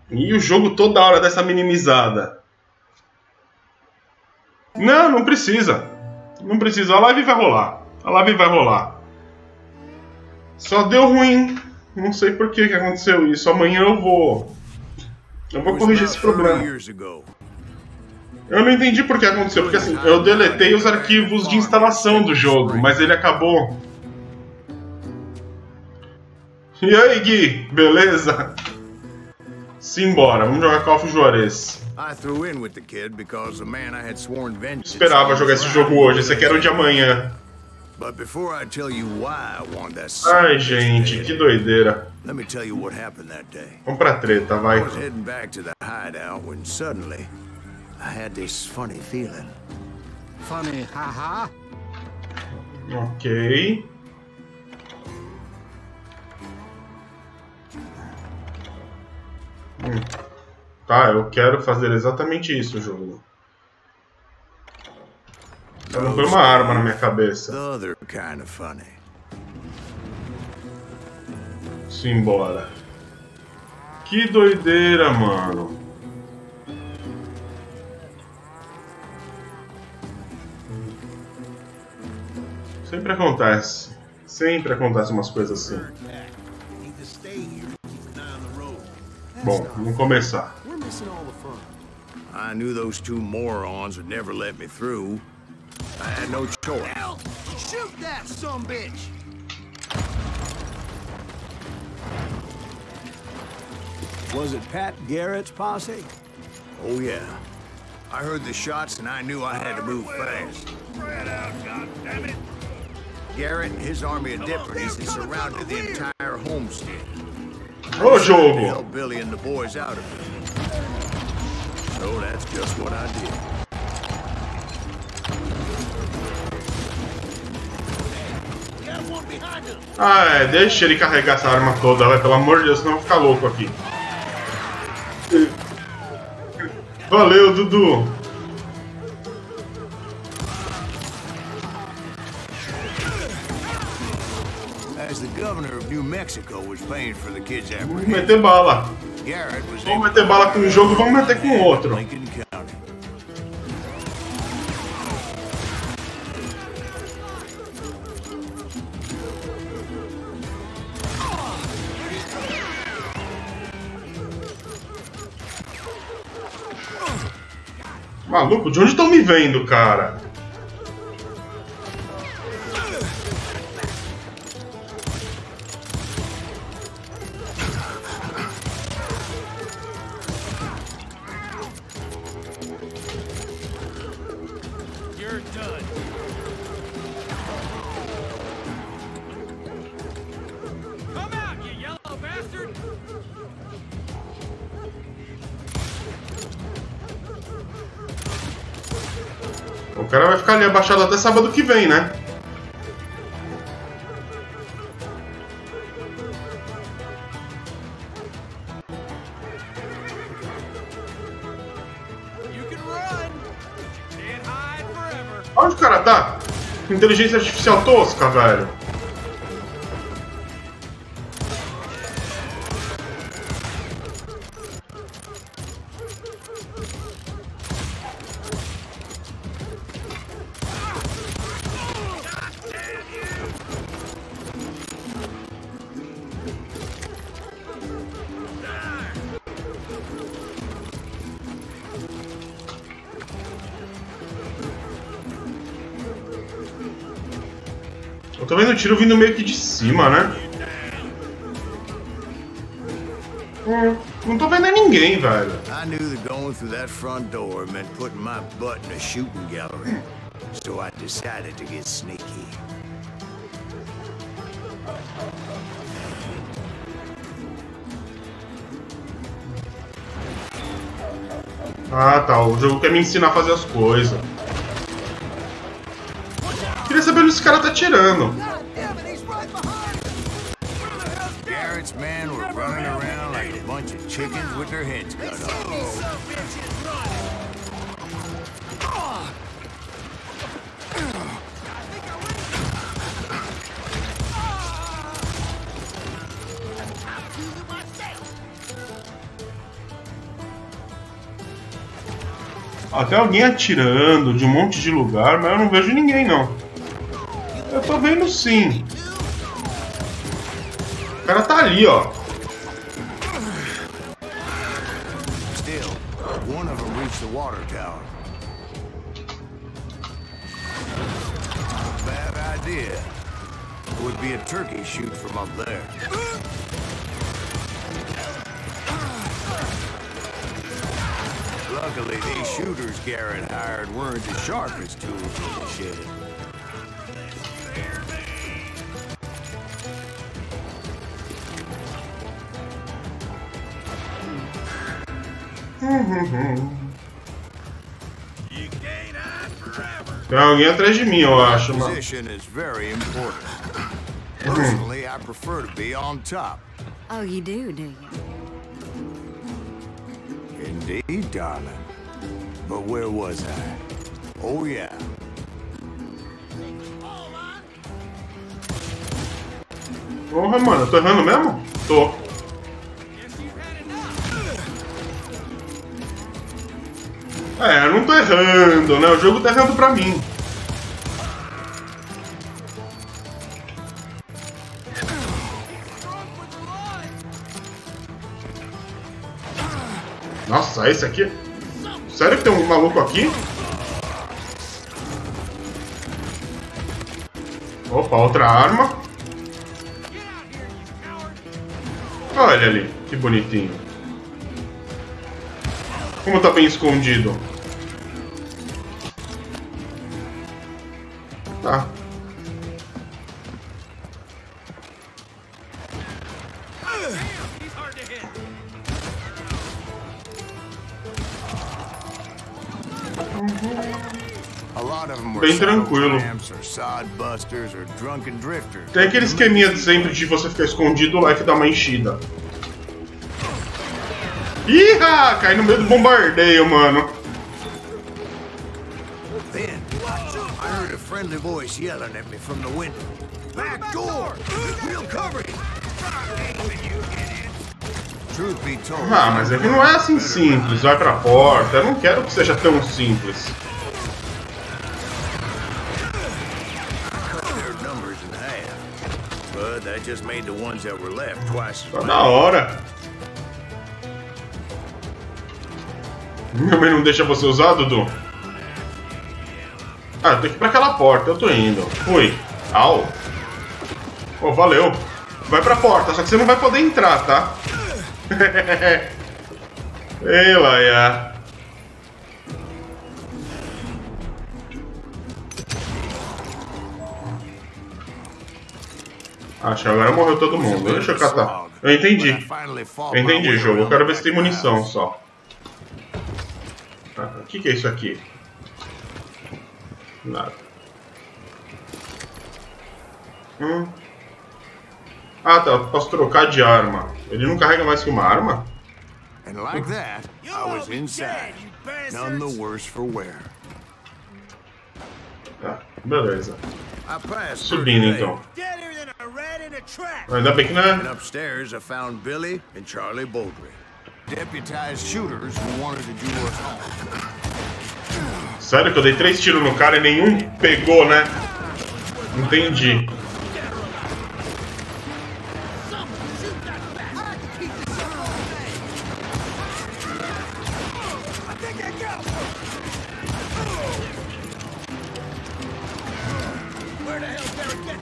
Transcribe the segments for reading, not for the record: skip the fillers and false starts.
E o jogo toda hora dessa minimizada. Não, não precisa. Não precisa. A live vai rolar. A live vai rolar. Só deu ruim. Não sei por que aconteceu isso. Amanhã eu vou corrigir esse problema. Eu não entendi por que aconteceu. Porque assim, eu deletei os arquivos de instalação do jogo. Mas ele acabou. E aí, Gui? Beleza? Simbora, vamos jogar Call of Juarez. Esperava jogar esse jogo hoje, esse aqui era o de amanhã. Ai, gente, que doideira. Vamos pra treta, vai. Ok. Tá, eu quero fazer exatamente isso, jogo. Eu não põe uma arma na minha cabeça. Simbora. Que doideira, mano. Sempre acontece. Sempre acontece umas coisas assim. Bom, vamos começar. I knew those two morons would never let me through. I had no choice. Shoot that sumbitch! Was it Pat Garrett's posse? Oh yeah. I heard the shots and I knew I had to move fast. Spread out, goddammit! Garrett and his army of deputies had surrounded the entire homestead. Ô, jogo! Help Billy and the boys out of it. So that's just what I did. Ah, é, deixa ele carregar essa arma toda, vai, pelo amor de Deus, senão eu vou ficar louco aqui. Valeu, Dudu! As the governor of New Mexico was paying for the kids' Vamos meter bala. Vamos meter bala com um jogo, vamos meter com outro. Maluco, de onde estão me vendo, cara? O cara vai ficar ali abaixado até sábado que vem, né? Onde o cara tá? Inteligência artificial tosca, velho. Eu tô vendo o tiro vindo meio que de cima, né? Não tô vendo ninguém, velho. I knew that going through that front door meant putting my butt in a shooting gallery. So I decided to get sneaky. Ah, tá. O jogo quer me ensinar a fazer as coisas. Queria saber onde esse cara tá atirando. Garrett's men were running around like a bunch of chickens with their heads cut off. Até alguém atirando de um monte de lugar, mas eu não vejo ninguém, não. Eu tô vendo sim. O cara tá ali, ó. Still, one of them reached the water tower. Bad idea. It would be a turkey shoot from up there. Luckily, these shooters Garrett hired weren't as sharp as tools in the shed. Tem alguém atrás de mim, eu acho, mano. Position is very important. Personally, I prefer to be on top. Oh, you do you? Indeed, darling. But where was I? Oh, yeah. Porra, mano, eu tô errando mesmo? Tô. É, eu não tô errando, né? O jogo tá errando pra mim. Nossa, esse aqui? Sério que tem um maluco aqui? Opa, outra arma. Olha ali, que bonitinho. Como tá bem escondido. Tá. Bem tranquilo. Tem aquele esqueminha de sempre de você ficar escondido lá e dar uma enchida. Ih, cai no meio do bombardeio, mano. Then, I heard a friendly voice yelling at me from the window. Back door! We'll cover you! Truth be told, Ah, mas é que não é assim simples. Vai pra porta. Eu não quero que seja tão simples. that just made the ones that were left twice. Tá da hora. Minha mãe não deixa você usar, Dudu? Ah, eu tenho que ir pra aquela porta. Eu tô indo. Fui. Au. Pô, valeu. Vai pra porta, só que você não vai poder entrar, tá? Ei, Laia. Acho que agora morreu todo mundo. Deixa eu catar. Eu entendi. Eu entendi, jogo. Eu quero ver se tem munição só. O que é isso aqui? Nada. Ah, tá. Eu posso trocar de arma. Ele não carrega mais que uma arma? And like that, I was inside. None the worse for wear. Tá, beleza. Subindo então. Ainda bem que não é. And upstairs, I found Billy and Charlie Baldry, deputized shooters who wanted to do us harm. Sério que eu dei 3 tiros no cara e nenhum pegou, né? Entendi.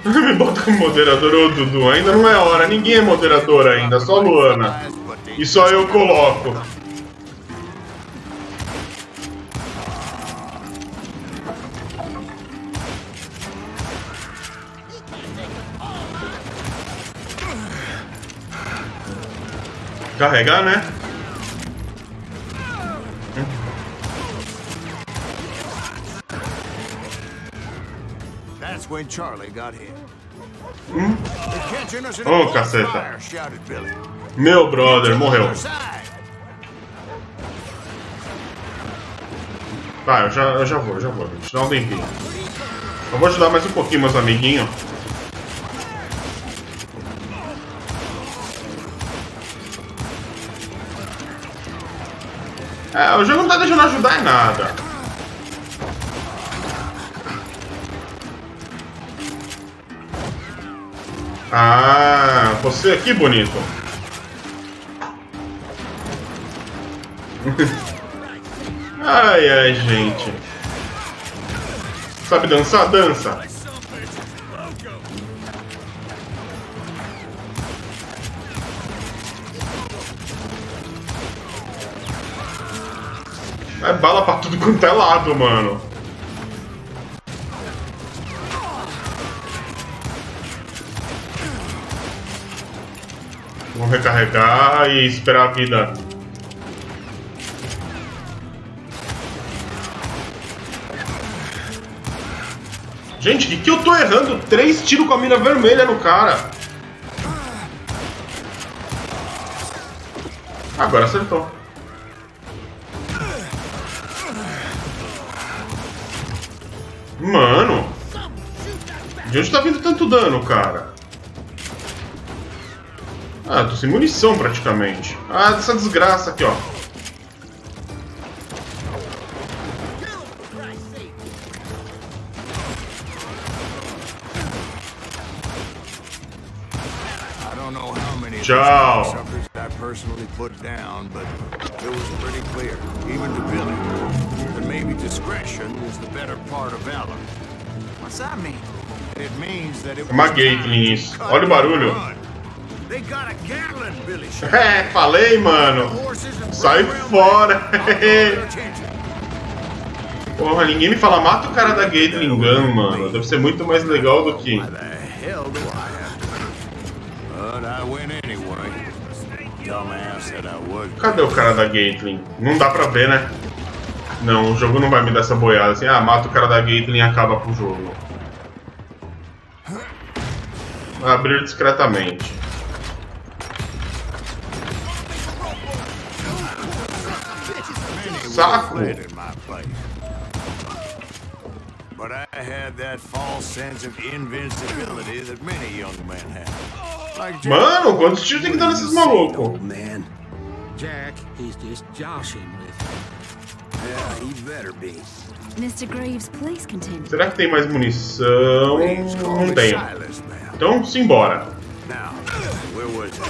Me bota como moderador, ô Dudu. Ainda não é hora, ninguém é moderador ainda, só Luana. E só eu coloco. Carregar, né? That's when Charlie got hit. Oh, caceta. Meu brother, morreu. Tá, eu já vou. Deixa eu dar um tempinho. Eu vou ajudar mais um pouquinho, meus amiguinhos. É, o jogo não tá deixando ajudar em nada. Ah, você aqui, bonito. Ai, ai, gente. Sabe dançar? Dança. É bala pra tudo quanto é lado, mano. Vamos recarregar e esperar a vida. Gente, que eu tô errando? 3 tiros com a mira vermelha no cara. Agora acertou. Mano, de onde tá vindo tanto dano, cara? Ah, tô sem munição praticamente. Ah, dessa desgraça aqui, ó. Tchau. Personally put down, but it was pretty clear, even to Billy, that maybe discretion is the better part of valor. What's that mean? It means that it Uma Gatling isso. Olha o barulho. They got a Gatling, Billy. É, falei, mano. Sai fora. Porra, ninguém me fala, mata o cara da Gatling Gun, mano. Deve ser muito mais legal do que... Cadê o cara da Gatling? Não dá pra ver, né? Não, o jogo não vai me dar essa boiada assim. Ah, mata o cara da Gatling e acaba com o jogo. Abrir discretamente. Saco! But I had that false sense of invincibility that many young men have. Mano, quantos tiros tem que dar nesses malucos? Jack, he's just joshing with you. Yeah, he better be. Mr. Graves, please continue. Será que tem mais munição? Não tem. Então, simbora. Now, where was it?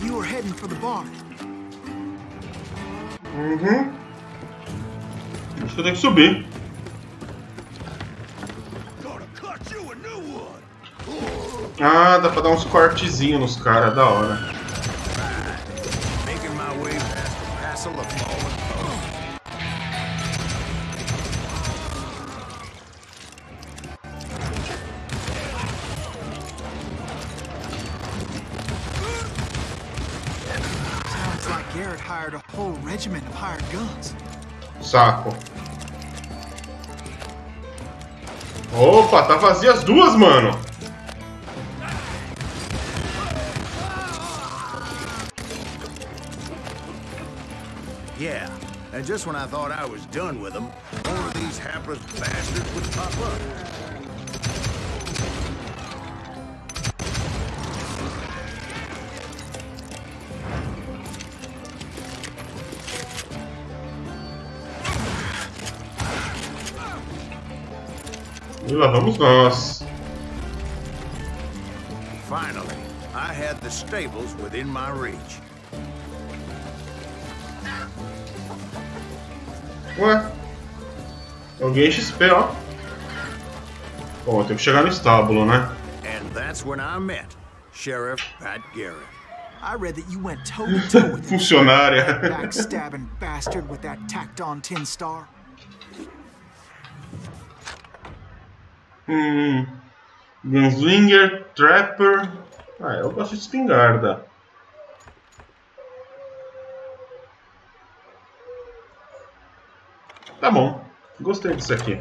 You were heading for the bar. Uhum. Acho que eu tenho que subir. Ah, dá pra dar uns cortezinhos nos caras, da hora. Making my way past the castle of fallen foes. Sounds like Garrett hired a whole regiment of hired guns. Saco. Opa, tá vazia as duas, mano. Yeah, and just when I thought I was done with them, more of these hapless bastards would pop up. E lá vamos nós. Finally, I had the stables within my reach. Ué? Alguém XP, ó. Bom, tem que chegar no estábulo, né? And that's when I met Sheriff Pat Garrett. I read that you went toe-to-toe with him. Funcionária. Backstabbing bastard with that tacked-on tin star. Gunslinger, Trapper. Ah, eu gosto de espingarda. Tá bom, gostei disso aqui.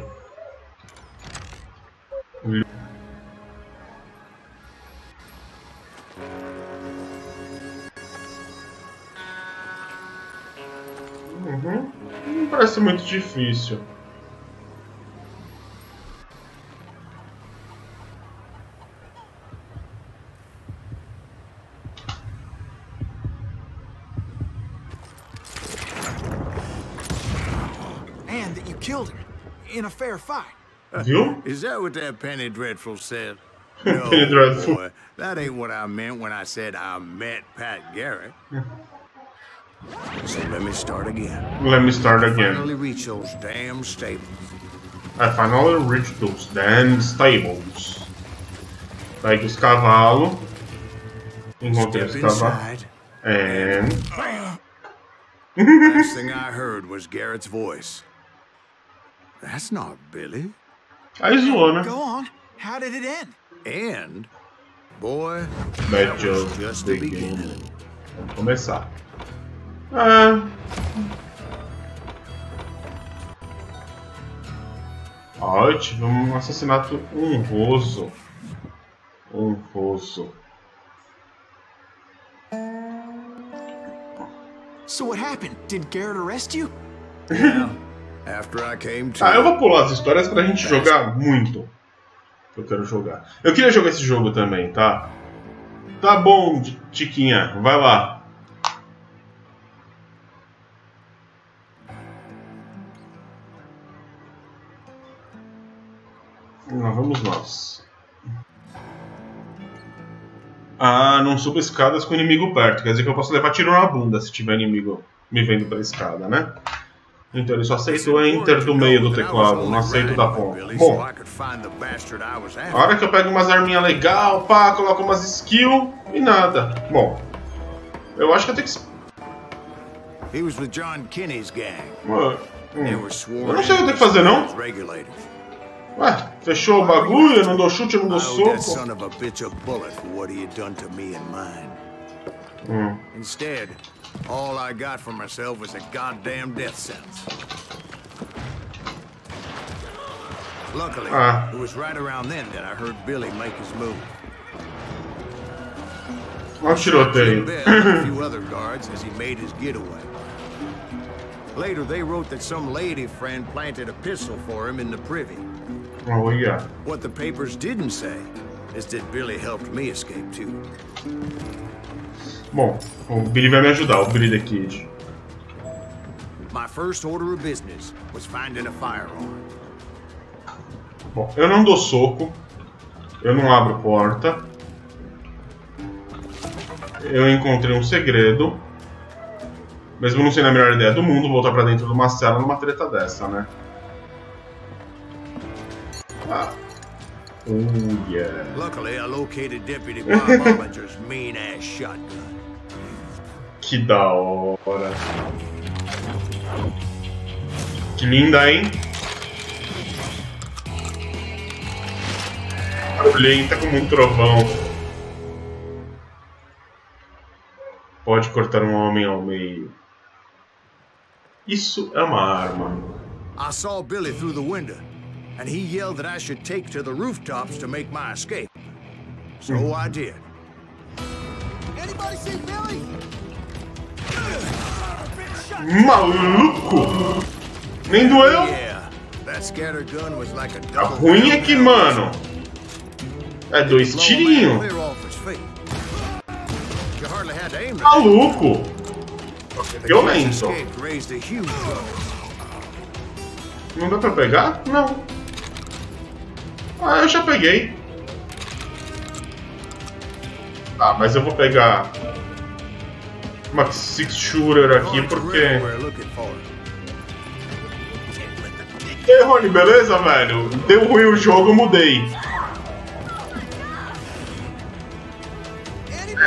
Uhum. Não parece muito difícil. And that you killed him in a fair fight. Viu? Is that what that Penny Dreadful said? No, Penny Dreadful. boy, that ain't what I meant when I said I met Pat Garrett. So let me start again. Let me start again. Finally reach those damn stables. I finally reached those damn stables. Pegue os cavalos. Encontrei os Step cavalos. inside. And... Last thing I heard was Garrett's voice. That's not Billy. Aí zoou, né? Go on. How did it end? And, boy, Bad that joke. was just the beginning. Vamos começar. Ah. Ó, tive um assassinato honroso. Honroso. So what happened? Did Garrett arrest you? Yeah. After I came to. Ah, eu vou pular as histórias pra gente jogar muito. Eu quero jogar. Eu queria jogar esse jogo também, tá? Tá bom, Tiquinha. Vai lá. Lá vamos nós. Ah, não suba escadas com inimigo perto. Quer dizer que eu posso levar tiro na bunda se tiver inimigo me vendo pela escada, né? Então ele só aceita o Enter do meio do teclado, não aceita o da ponta. Bom, a hora que eu pego umas arminhas legal, pá, coloco umas skills e nada. Bom, eu acho que eu tenho que... He was with John Kinney's gang. Eu não sei o que eu tenho que fazer, não. Ué, fechou o bagulho, eu não dou chute, eu não dou soco. Instead, all I got for myself was a goddamn death sentence. Luckily, it was right around then that I heard Billy make his move. Olha o tiroteio. A few other guards as he made his getaway. Later, they wrote that some lady friend planted a pistol for him in the privy. Oh, yeah. What the papers didn't say is that Billy helped me escape too. Bom, o Billy vai me ajudar, o Billy the Kid. My first order of business was finding a firearm. Bom, eu não dou soco, eu não abro porta. Eu encontrei um segredo. Mesmo não sendo a melhor ideia do mundo, voltar pra dentro de uma cela numa treta dessa, né? Ah. Oh, yeah. Luckily, I located Deputy Bob Bollinger's mean-ass shotgun. Que da hora. Que linda, hein? Barulhenta como um trovão. Pode cortar um homem ao meio. Isso é uma arma. I saw Billy through the window, and he yelled that I should take to the rooftops to make my escape. So I did. Anybody see Billy? Maluco! Nem doeu? Yeah, that scatter gun was like a A ruim é que, mano, é dois tirinhos. Maluco! Violento. Não dá pra pegar? Não. Ah, eu já peguei. Ah, mas eu vou pegar uma six shooter aqui porque... E aí, Rony, beleza, velho? Deu ruim o jogo, eu mudei.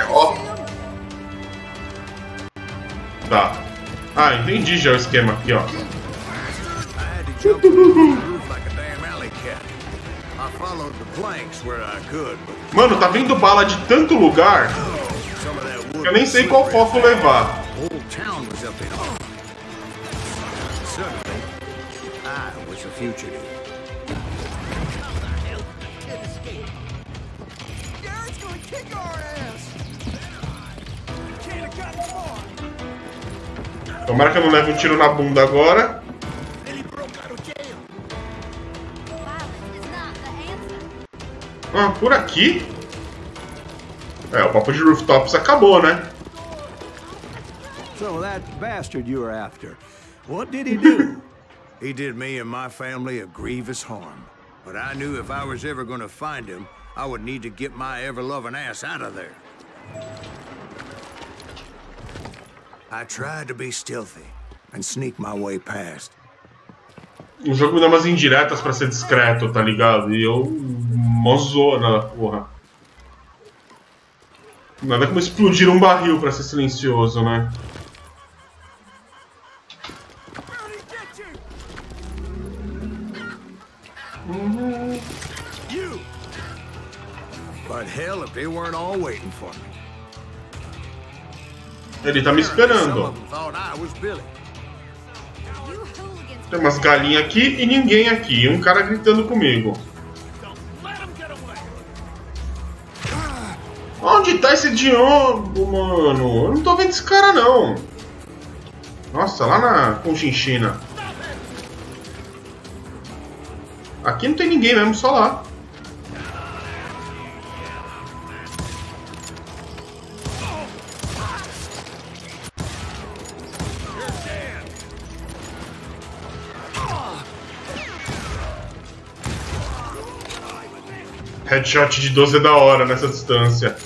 Ó. Tá. Ah, entendi já o esquema aqui, ó. Mano, tá vindo bala de tanto lugar que eu nem sei qual foco levar. Tomara que eu não leve um tiro na bunda agora. Ah, por aqui? É, o papo de rooftops acabou, né? So that bastard you were after, what did he do? He did me and my family a grievous harm. But I knew if I was ever gonna find him, I would need to get my ever-loving ass out of there. I tried to be stealthy and sneak my way past. O jogo me dá umas indiretas pra ser discreto, tá ligado? E eu... mozona, porra. Nada como explodir um barril pra ser silencioso, né? But hell, if they weren't all waiting for me. Ele tá me esperando. Tem umas galinhas aqui e ninguém aqui. Um cara gritando comigo. Onde tá esse Diogo, mano? Eu não tô vendo esse cara, não. Nossa, lá na Conchinchina. Aqui não tem ninguém mesmo, só lá. Headshot de 12 é da hora nessa distância.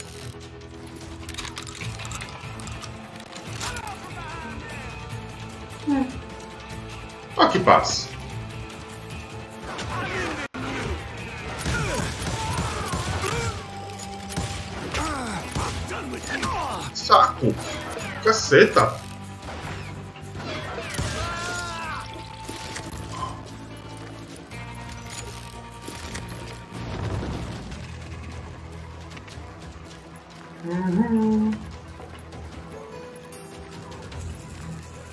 Ó que paz. Saco. Caceta.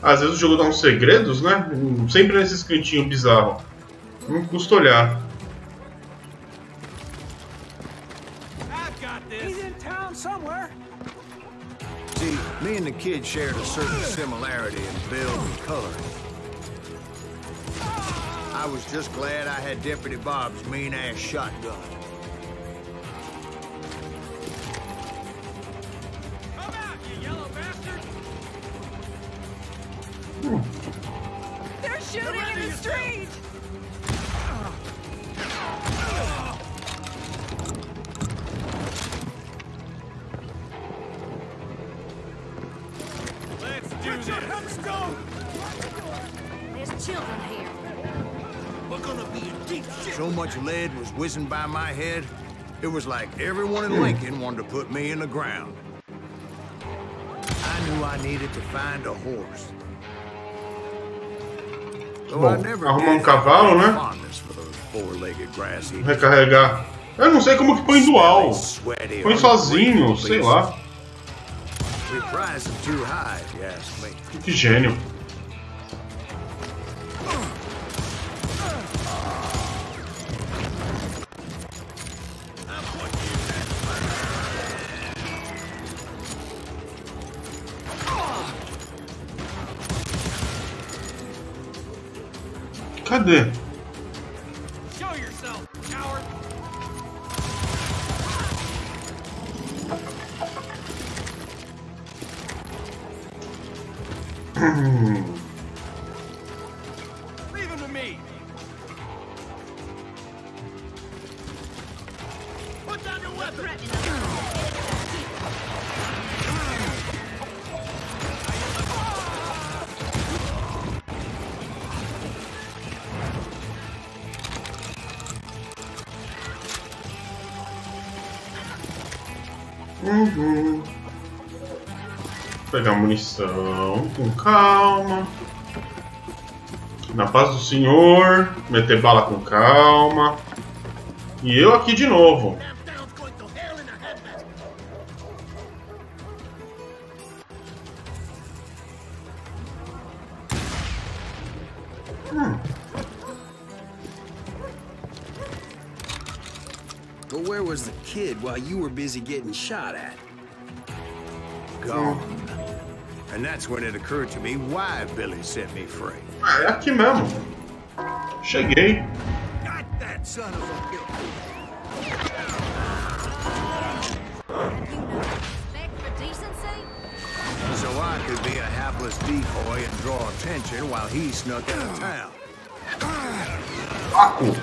Às vezes o jogo dá uns segredos, né? Sempre nesses cantinhos bizarros. Não custa olhar. See, me and the kid shared a certain similarity in build and coloring. I was just glad I had Deputy Bob's mean-ass shotgun. They're shooting in the street! Let's do this. There's children here. We're gonna be in deep shit. So much lead was whizzing by my head, it was like everyone in Lincoln wanted to put me in the ground. I knew I needed to find a horse. Bom, arrumar cavalo, né? Recarregar. Eu não sei como que põe dual. Põe sozinho, sei lá. Que gênio. Cadê? Show yourself, coward. Leave him to me. Put down your weapon. Pegar munição com calma. Na paz do Senhor. Meter bala com calma. E eu aqui de novo. But where was the kid while you were busy getting shot at? Gone. And that's when it occurred to me why Billy set me free. Ah, é aqui mesmo. Cheguei. Got that son of a bitch. Respect for decency? So I could be a hapless decoy and draw attention while he snuck out of town. Paco.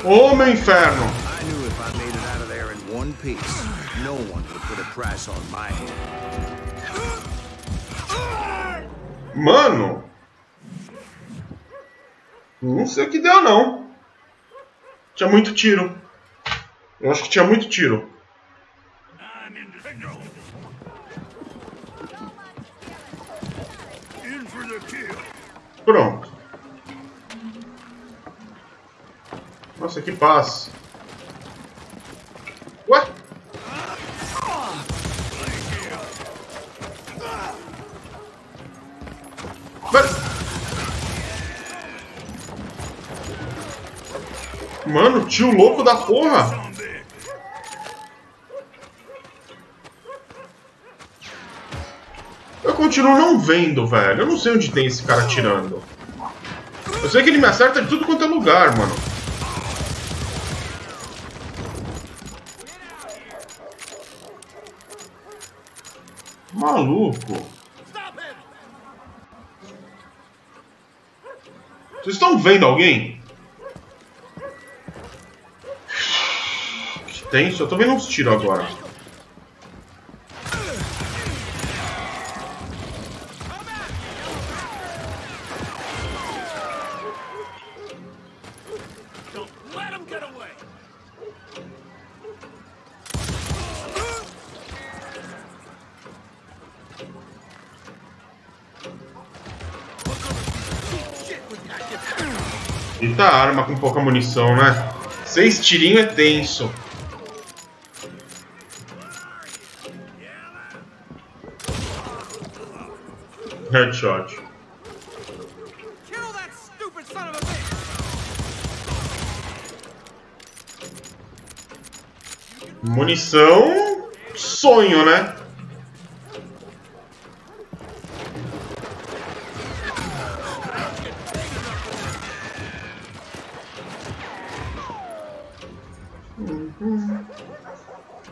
Ô, meu inferno. I knew if I made it out of there in one piece, no one would put a price on my head. Mano. Não sei o que deu, não. Tinha muito tiro. Eu acho que tinha muito tiro. Pronto. Nossa, que paz. Ué? Mano, tio louco da porra. Eu continuo não vendo, velho. Eu não sei onde tem esse cara atirando. Eu sei que ele me acerta de tudo quanto é lugar, mano. Maluco. Vocês estão vendo alguém? Que tenso. Eu tô vendo uns tiros agora. Eita arma com pouca munição, né? 6 tirinhos é tenso. Headshot. Kill that stupid son of a bitch! Munição... sonho, né?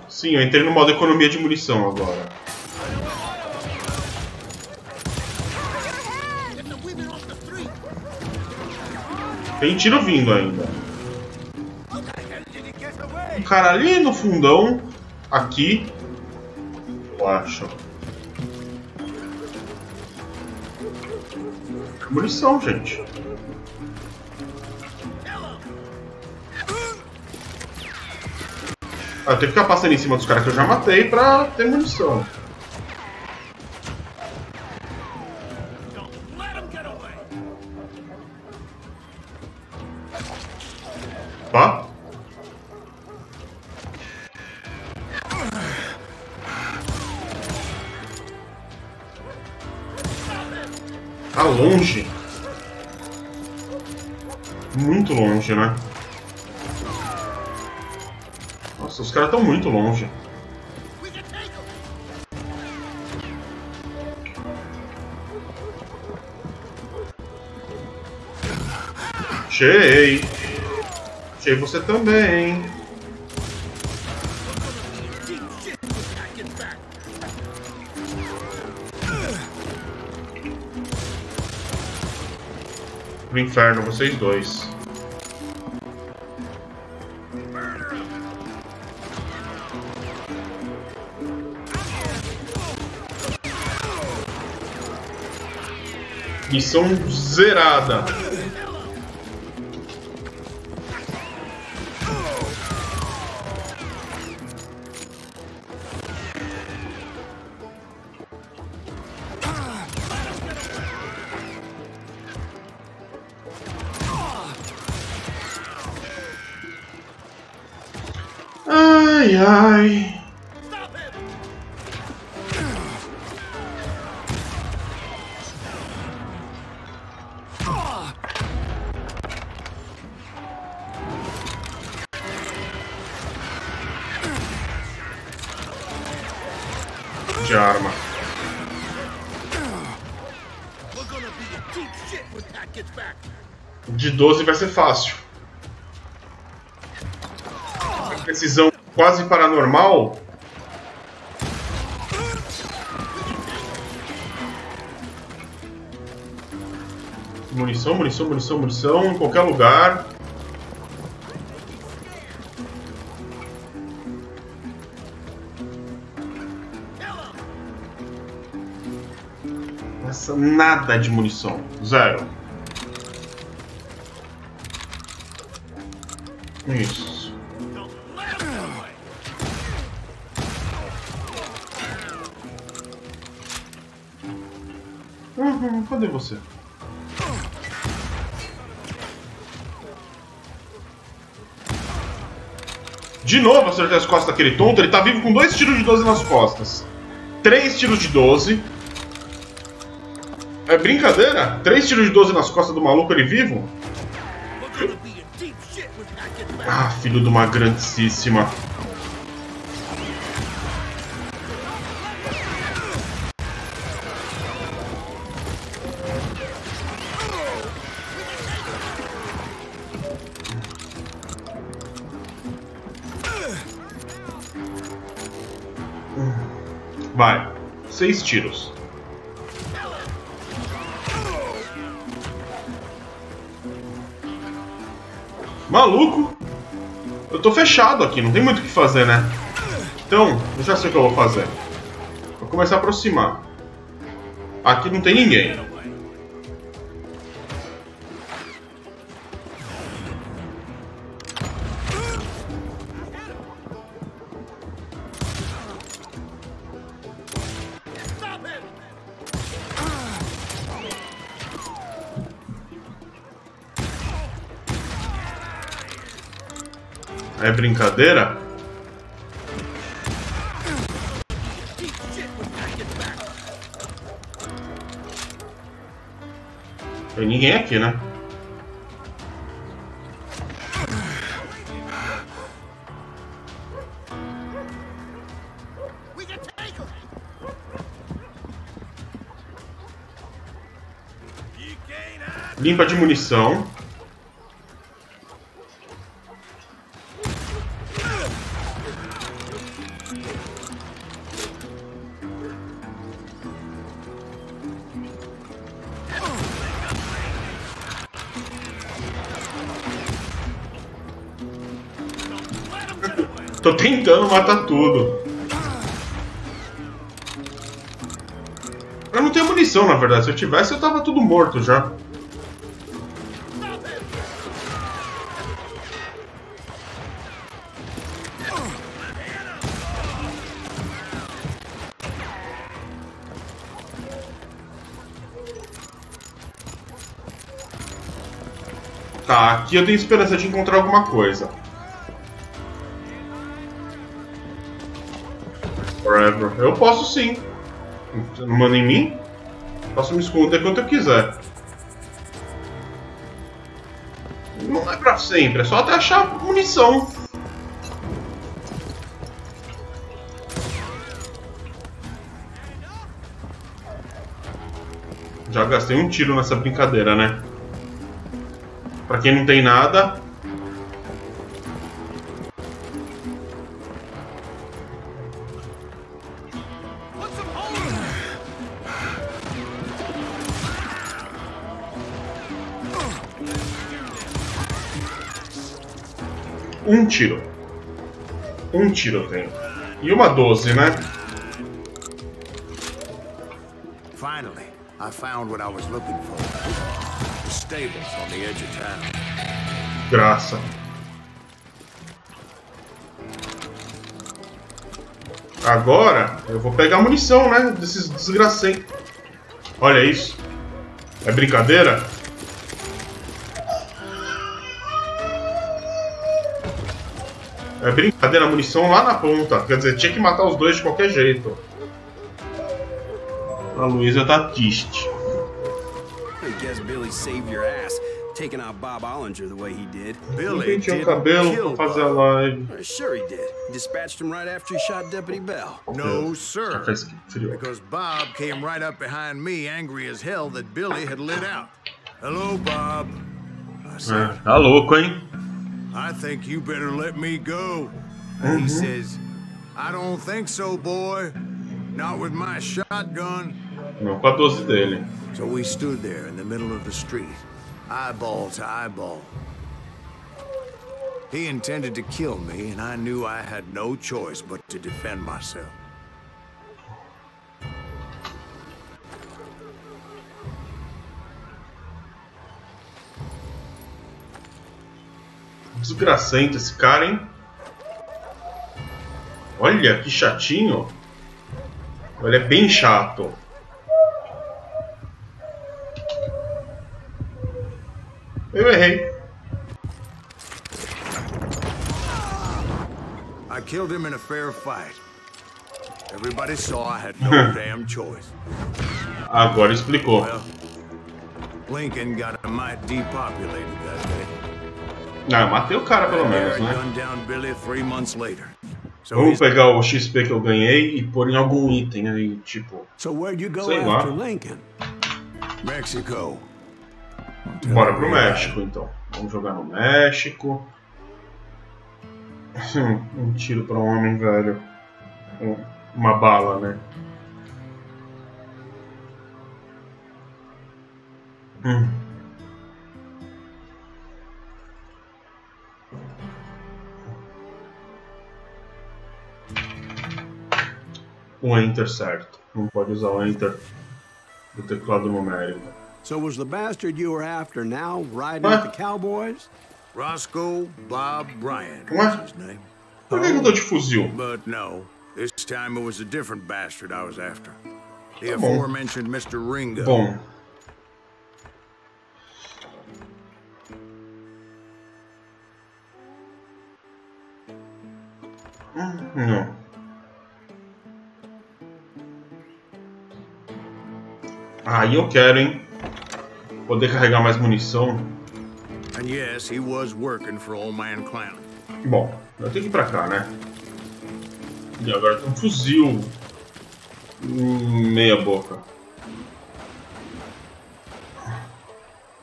Sim, eu entrei no modo economia de munição agora. Tem tiro vindo ainda. Um cara ali no fundão. Aqui. Eu acho. Munição, gente. Eu tenho que ficar passando em cima dos caras que eu já matei pra ter munição. Tá? Tá longe. Muito longe, né? Nossa, os caras estão muito longe. Achei. Achei você também. Pro inferno, vocês dois. Missão zerada. Ai, ai. de arma. De 12 vai ser fácil. A precisão quase paranormal. Munição, munição, munição, munição em qualquer lugar. Nada de munição. Zero. Isso. Cadê você? De novo, acertei as costas daquele tonto. Ele tá vivo com 2 tiros de 12 nas costas. 3 tiros de 12. É brincadeira? 3 tiros de 12 nas costas do maluco, ele vivo? Ah, filho de uma grandíssima. Vai. 6 tiros. Maluco, eu tô fechado aqui, não tem muito o que fazer, né? Então, eu já sei o que eu vou fazer. Vou começar a aproximar. Aqui não tem ninguém. É brincadeira? Tem ninguém aqui, né? Limpa de munição. Tô tentando matar tudo. Eu não tenho munição, na verdade. Se eu tivesse, eu tava tudo morto já. Tá, aqui eu tenho esperança de encontrar alguma coisa. Forever. Eu posso sim. Não manda em mim? Posso me esconder quanto eu quiser. Não é pra sempre, é só até achar munição. Já gastei um tiro nessa brincadeira, né? Pra quem não tem nada. Um tiro. Um tiro eu tenho. E uma 12, né? Finally, I found what I was looking for. The stables on the edge of town. Graça. Agora eu vou pegar a munição, né? Desses desgracentos. Olha isso. É brincadeira? É brincadeira, a munição lá na ponta. Quer dizer, tinha que matar os dois de qualquer jeito. A Luísa tá triste. I guess Billy saved your ass. taking out Bob Ollinger the way he did. Billy didn't kill Bob. Sure he did. He dispatched him right after he shot Deputy Bell. No, sir. Because Bob came right up behind me, angry as hell that Billy had lit out. Hello, Bob. I said, Tá louco, hein? I think you better let me go. And he says, I don't think so, boy. Not with my shotgun. Não com a 12 dele. So we stood there in the middle of the street, eyeball to eyeball. He intended to kill me, and I knew I had no choice but to defend myself. Desgracento esse cara, hein? Olha que chatinho. Ele é bem chato. Eu errei. I killed him in a fair fight. Everybody saw I had no damn choice. Agora explicou. Well, Lincoln got a mite depopulated that day. Ah, eu matei o cara pelo menos, né? Gunned down Billy 3 months later. So Vamos pegar o XP que eu ganhei e pôr em algum item aí, tipo. So where'd you go Sei lá. after Lincoln? Mexico. Bora pro México, então. Vamos jogar no México. Um tiro pra um homem velho. Uma bala, né? O Enter certo. Não pode usar o Enter do teclado numérico. So was the bastard you were after now riding with the cowboys? Roscoe Bob Bryant What? was his name. Por que eu tô de fuzil? But no, this time it was a different bastard I was after. The Tá bom. aforementioned Mr. Ringo. Bom. Não. Aí eu quero, hein? Poder carregar mais munição. And yes, he was working for Old Man Clown. Bom, eu tenho que ir pra cá, né? E agora tem um fuzil. Meia boca.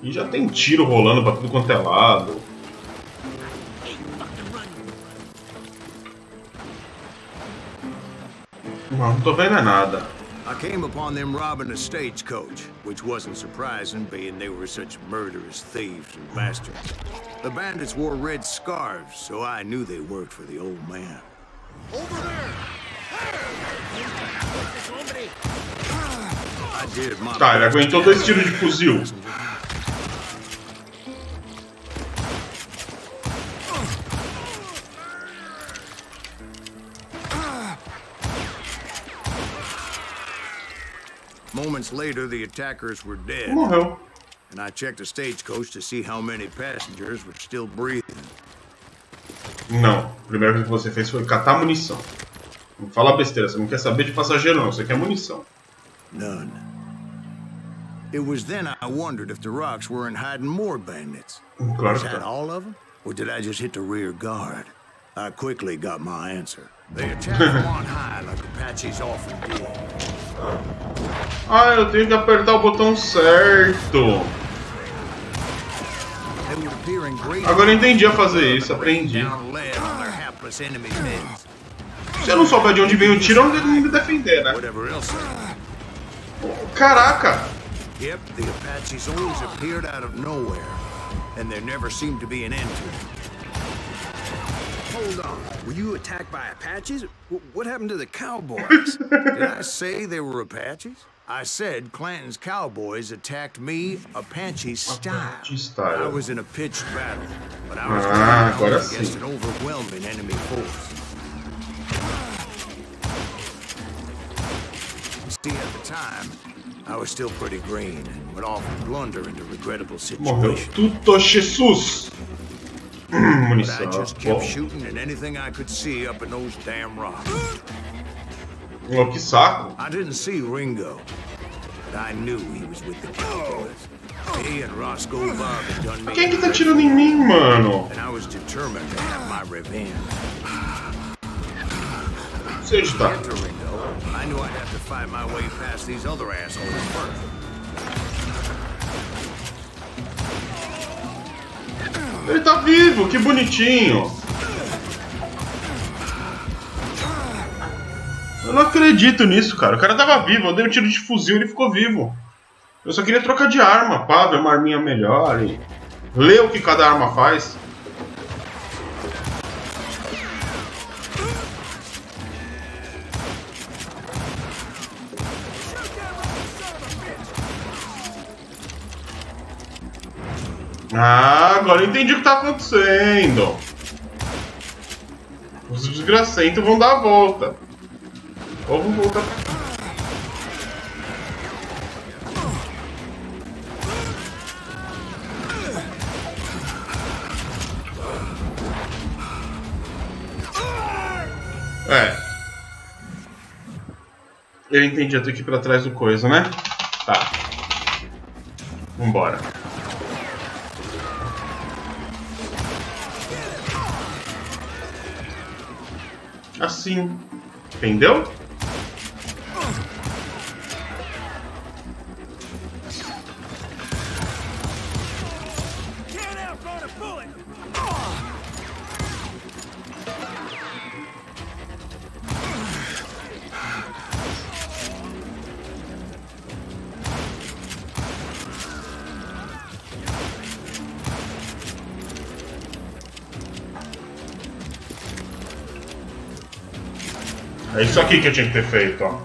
E já tem tiro rolando pra tudo quanto é lado. Não tô vendo nada. I came upon them robbing a stagecoach, which wasn't surprising, being they were such murderous thieves and bastards. The bandits wore red scarves, so I knew they worked for the old man. Over there! I did my Tá, ele aguentou 2 tiros de fuzil. Moments later, the attackers were dead, Morreu. and I checked the stagecoach to see how many passengers were still breathing. Não. A primeira coisa que você fez foi catar munição. Não fala besteira, você não quer saber de passageiro não, você quer munição. None. It was then I wondered if the rocks weren't hiding more bandits. Claro Was que that tá. all of them? Or did I just hit the rear guard? I quickly got my answer. They attacked from on high like Apaches often did. Ah, eu tenho que apertar o botão certo. They would appear in great Agora eu entendi a fazer isso, aprendi. down lead on their hapless enemies' heads. Se eu não souber de onde vem o tiro, eu não tenho que me defender, né? Whatever else. Caraca! Yep, the Apaches always appeared out of nowhere, and there never seemed to be an end to it. Hold on. Were you attacked by Apaches? What happened to the cowboys? Did I say they were Apaches? I said Clanton's cowboys attacked me Apache style. Apache style. I was in a pitched battle, but I was agora going against sim. an overwhelming enemy force. See, at the time, I was still pretty green and would often blunder into regrettable Morreu situations. tudo, Jesus! But I Munição. just kept Bom. shooting at anything I could see up in those damn rocks. Oh, que saco! I didn't see Ringo, but I knew he was with the cowboys. He and Roscoe Bob had done me. Quem é que tá atirando em mim, mano? And I was determined to have my revenge. Sei onde tá. Entering, though, I knew I'd have to find my way past these other assholes first. Ele tá vivo, que bonitinho. Eu não acredito nisso, cara. O cara tava vivo, eu dei um tiro de fuzil e ele ficou vivo. Eu só queria trocar de arma, pá, ver uma arminha melhor e ler o que cada arma faz. Ah, agora eu entendi o que tá acontecendo. Os desgracentos vão dar a volta. Ou vão voltar pra cá. Eu entendi, eu tenho que ir pra trás do coisa, né? Tá. Vambora. Assim. Entendeu? É isso aqui que eu tinha que ter feito, ó.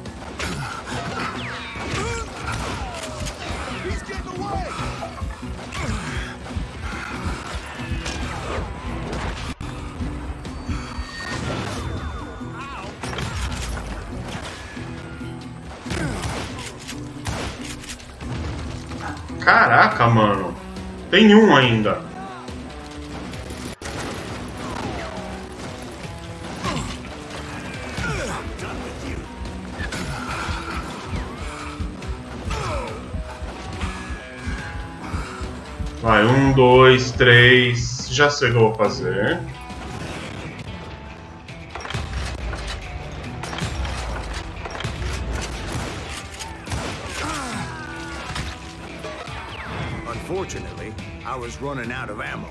Caraca, mano. Tem um ainda. Vai, 1, 2, 3. Já sei o que eu vou fazer. Unfortunately, I was running out of ammo.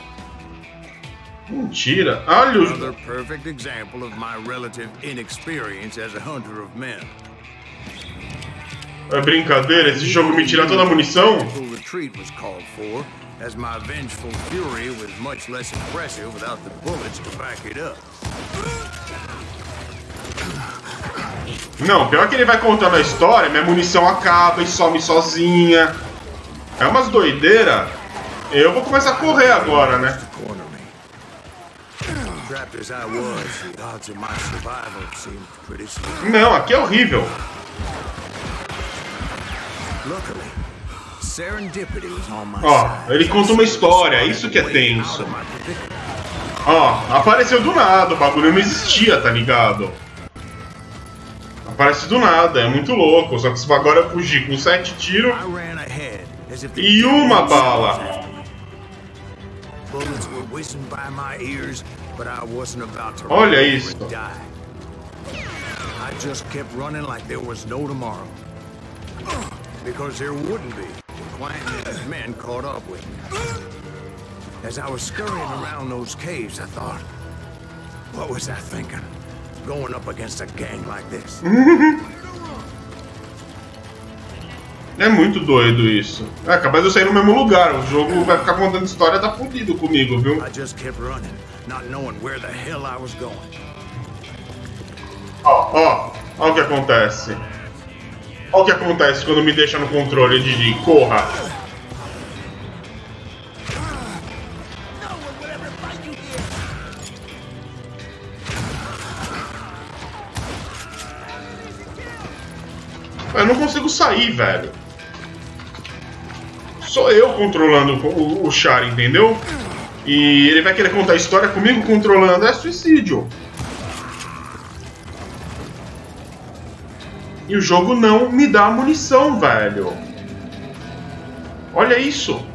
Mentira. Olha o... Another perfect example of my relative inexperience as a hunter of men. É brincadeira, esse jogo me tira toda a munição? The retreat was called for, as my vengeful fury was much less impressive without the bullets to back it up. Não, pior que ele vai contando a história, minha munição acaba e some sozinha. É umas doideiras. Eu vou começar a correr agora, né? Não, aqui é horrível. Ó, ele conta uma história, isso que é tenso. Ó, apareceu do nada, o bagulho não existia, tá ligado? Aparece do nada, é muito louco. Só que se agora eu fugir com 7 tiros e uma bala. Olha isso. Because there wouldn't be. Clan's men caught up with me. As I was scurrying around those caves, I thought, what was I thinking? Going up against a gang like this. É muito doido isso. É capaz de eu sair no mesmo lugar. O jogo vai ficar contando história, tá fudido comigo, viu? I just kept running, not knowing where the hell I was going. Ó o que acontece. Olha o que acontece quando me deixa no controle de corra. Eu não consigo sair, velho. Sou eu controlando o Char, entendeu? E ele vai querer contar a história comigo controlando. É suicídio. E o jogo não me dá munição, velho. Olha isso!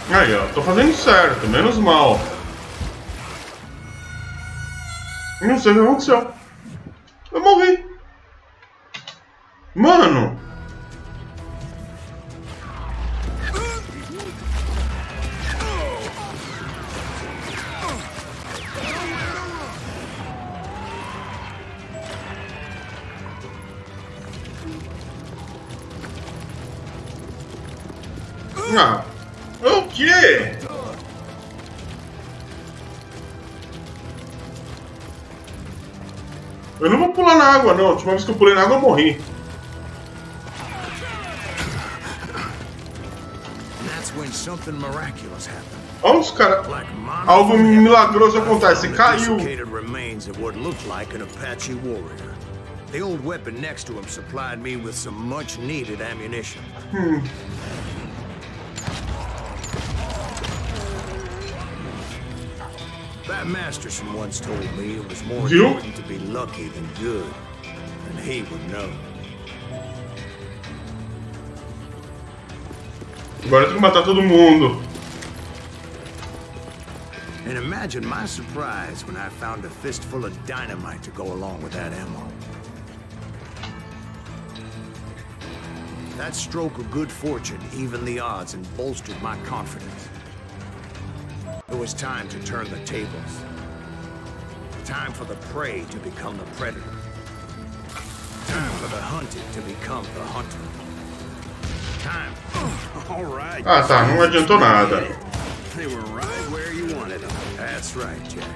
Aí, ó, tô fazendo certo, menos mal. Não sei o que aconteceu. Eu morri. Mano! Ah, o quê? Eu não vou pular na água, não. A última vez que eu pulei na água, eu morri. Olha os caras. Algo milagroso acontece. Caiu. The old weapon next to him supplied me with some much-needed ammunition. That Masterson once told me it was more important to be lucky than good, and he would know. Agora eu tenho que matar todo mundo. And imagine my surprise when I found a fistful of dynamite to go along with that ammo. That stroke of good fortune evened the odds and bolstered my confidence. It was time to turn the tables. Time for the prey to become the predator. Time for the hunted to become the hunter. Time. All right. Ah, tá, não adiantou nada. They were right where you wanted them. That's right, Jack.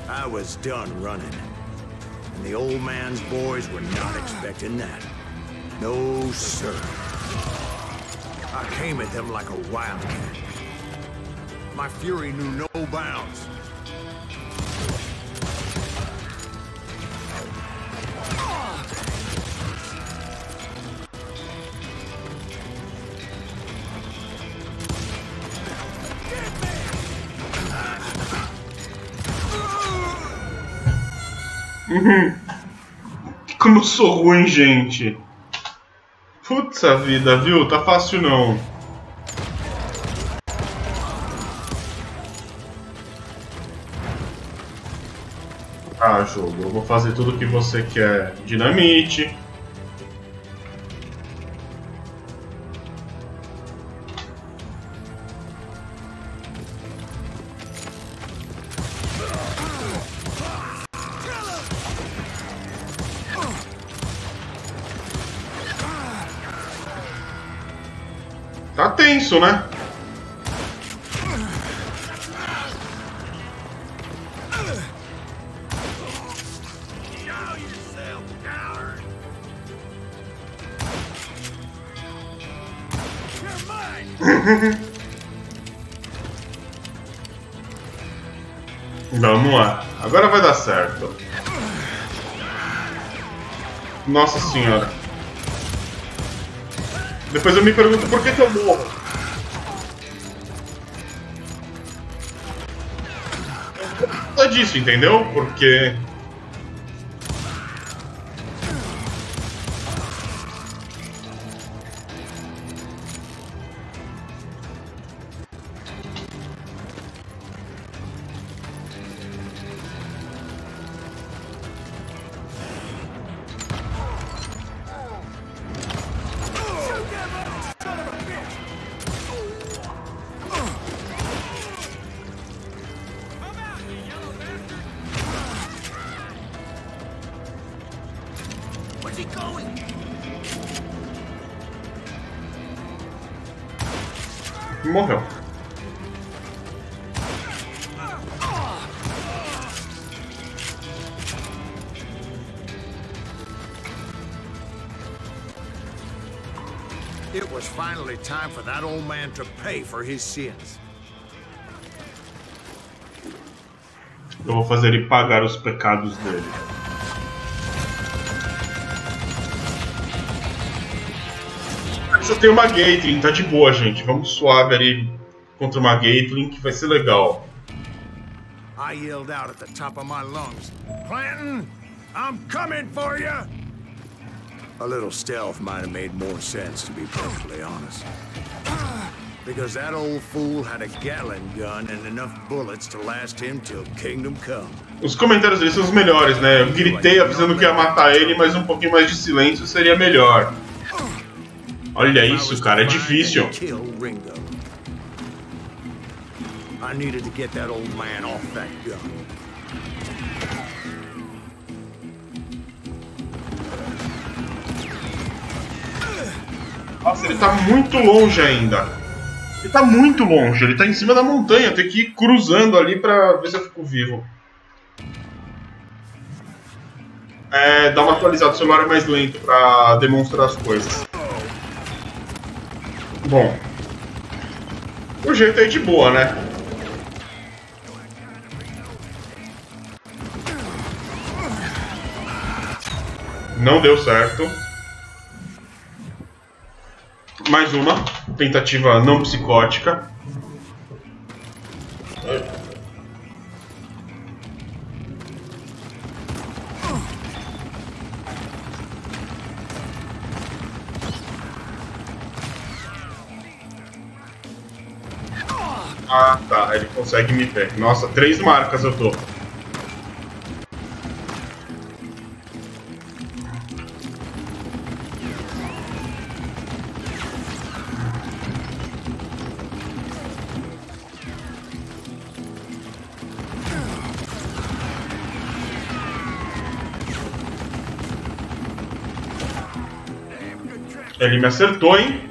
I was done running, and the old man's boys were not expecting that. No, sir. I came at them like a wildcat. My fury knew no bounds. Como eu sou ruim, gente. Putz a vida, viu? Tá fácil não. Ah, jogo, eu vou fazer tudo o que você quer. Dinamite. Tá tenso, né? Vamos lá, agora vai dar certo. Nossa senhora. Depois eu me pergunto por que eu morro. Por causa disso, entendeu? Porque... morreu. It was finally time for that old man to pay for his sins. Eu vou fazer ele pagar os pecados dele. Só tem uma Gatling, tá de boa, gente. Vamos suave ali contra uma Gatling que vai ser legal. I yelled out at the top of my lungs, "Clanton, I'm coming for you!" A little stealth might have made more sense, to be perfectly honest. Because that old fool had a Gatling gun and enough bullets to last him till kingdom come. Os comentários deles são os melhores, né? Eu gritei avisando que ia matar ele, mas um pouquinho mais de silêncio seria melhor. Olha isso, cara, é difícil. I needed to get that old man off that gun. Nossa, ele tá muito longe ainda. Ele tá muito longe, ele tá em cima da montanha. Tem que ir cruzando ali pra ver se eu fico vivo. Dá uma atualizada, o celular é mais lento pra demonstrar as coisas. Bom, o jeito é de boa, né? Não deu certo. Mais uma tentativa não psicótica. Ah, tá, ele consegue me ver. Nossa, 3 marcas eu tô. Ele me acertou, hein?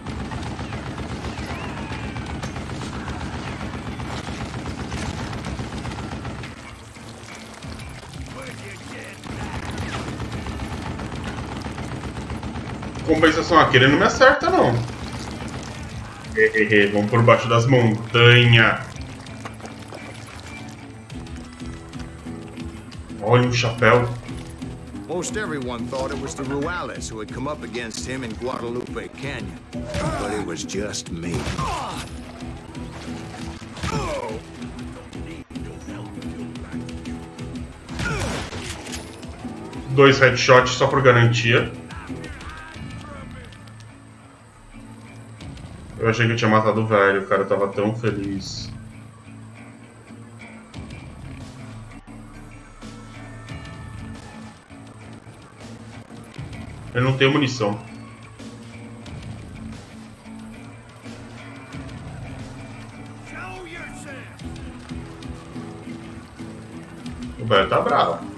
Compensação aqui, ele não me acerta, não. Vamos por baixo das montanhas. Olha o chapéu. Most everyone thought it was the Ruales who had come up against him in Guadalupe Canyon, but it was just me. Dois headshots só por garantia. Eu achei que eu tinha matado o velho, o cara tava tão feliz. Eu não tenho munição. O velho tá bravo.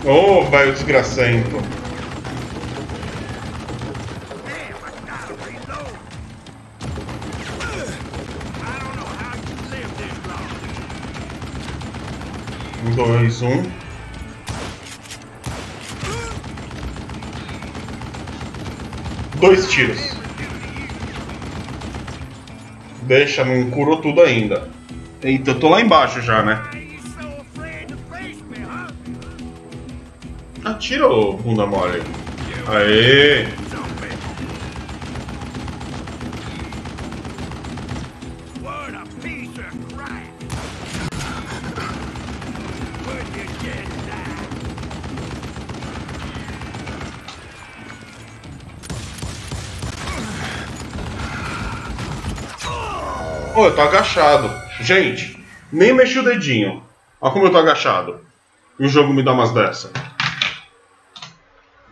Ô, velho desgracento. Dois, um. Dois tiros. Deixa, não curou tudo ainda. Eita, eu tô lá embaixo já, né? Atira, ô bunda mole. Aê! Ô, eu tô agachado. Gente, nem mexi o dedinho. Olha como eu tô agachado. E o jogo me dá umas dessa.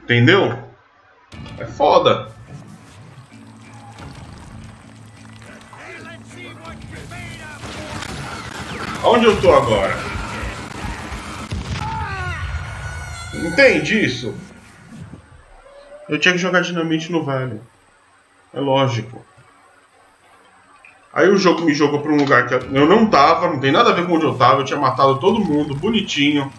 Entendeu? É foda. Onde eu tô agora? Entende isso? Eu tinha que jogar dinamite no velho. É lógico. Aí o jogo me jogou pra um lugar que eu não tava, não tem nada a ver com onde eu tava, eu tinha matado todo mundo, bonitinho.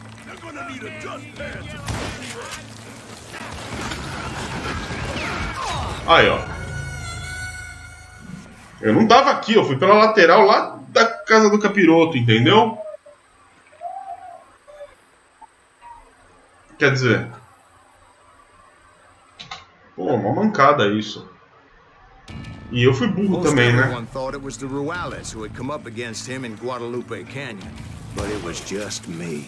Aí, ó. Eu não tava aqui, eu fui pela lateral lá da casa do capiroto, entendeu? Quer dizer... Pô, uma mancada isso. E eu fui burro também, né? Everyone thought it was the Juarez who had come up against him in Guadalupe Canyon, but it was just me.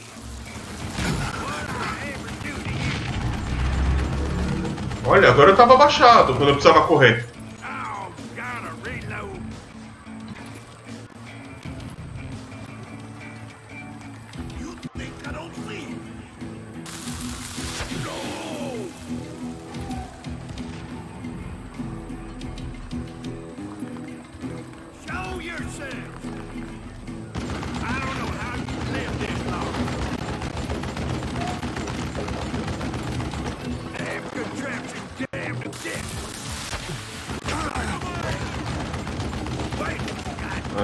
Olha, agora eu tava abaixado quando eu precisava correr.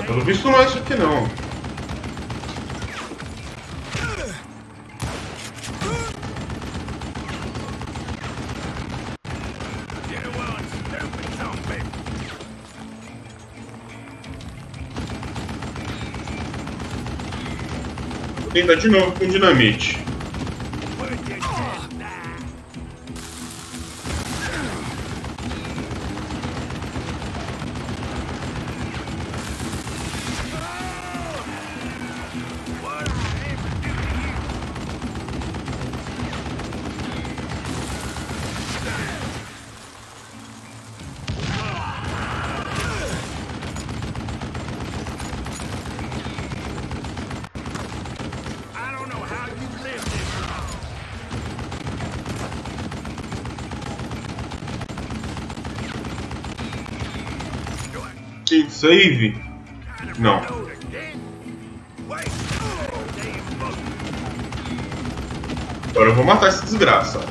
Pelo visto não é isso aqui não. Vou tentar de novo com dinamite. Save? Não. Agora eu vou matar essa desgraça.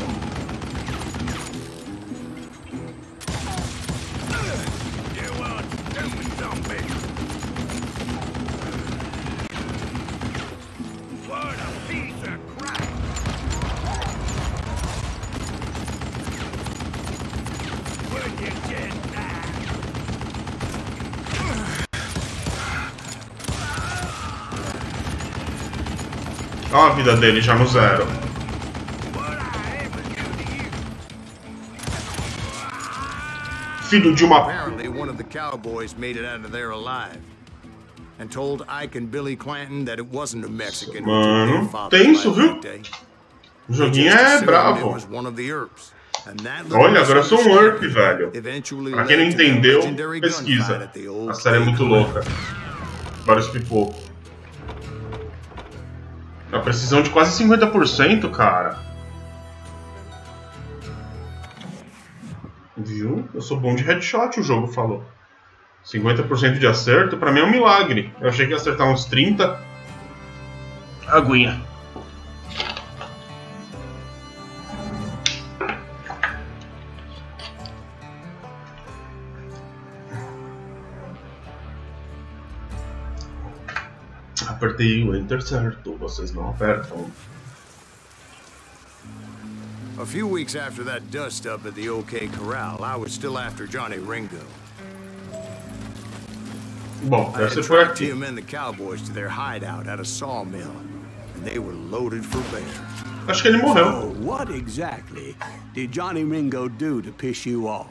Olha a vida dele já no zero. Filho de uma... Apparently one of the cowboys made it out of there alive and told Ike and Billy Clanton that it wasn't a Mexican who took their father's tenso, life viu? that day. O joguinho é bravo. Olha, agora eu sou um Earp, velho. Pra quem não entendeu, pesquisa. A série é muito louca. Vários pipocos. A precisão de quase 50%, cara. Viu? Eu sou bom de headshot, o jogo falou. 50% de acerto, pra mim é um milagre. Eu achei que ia acertar uns 30. Aguinha. Apertei o Enter certo, vocês não apertam. A few weeks after that dust-up at the OK Corral, I was still after Johnny Ringo. Bom, I deve had ser por tracked aqui. him and the cowboys to their hideout at a sawmill, and they were loaded for bear. Acho que ele morreu. So, what exactly did Johnny Ringo do to piss you off?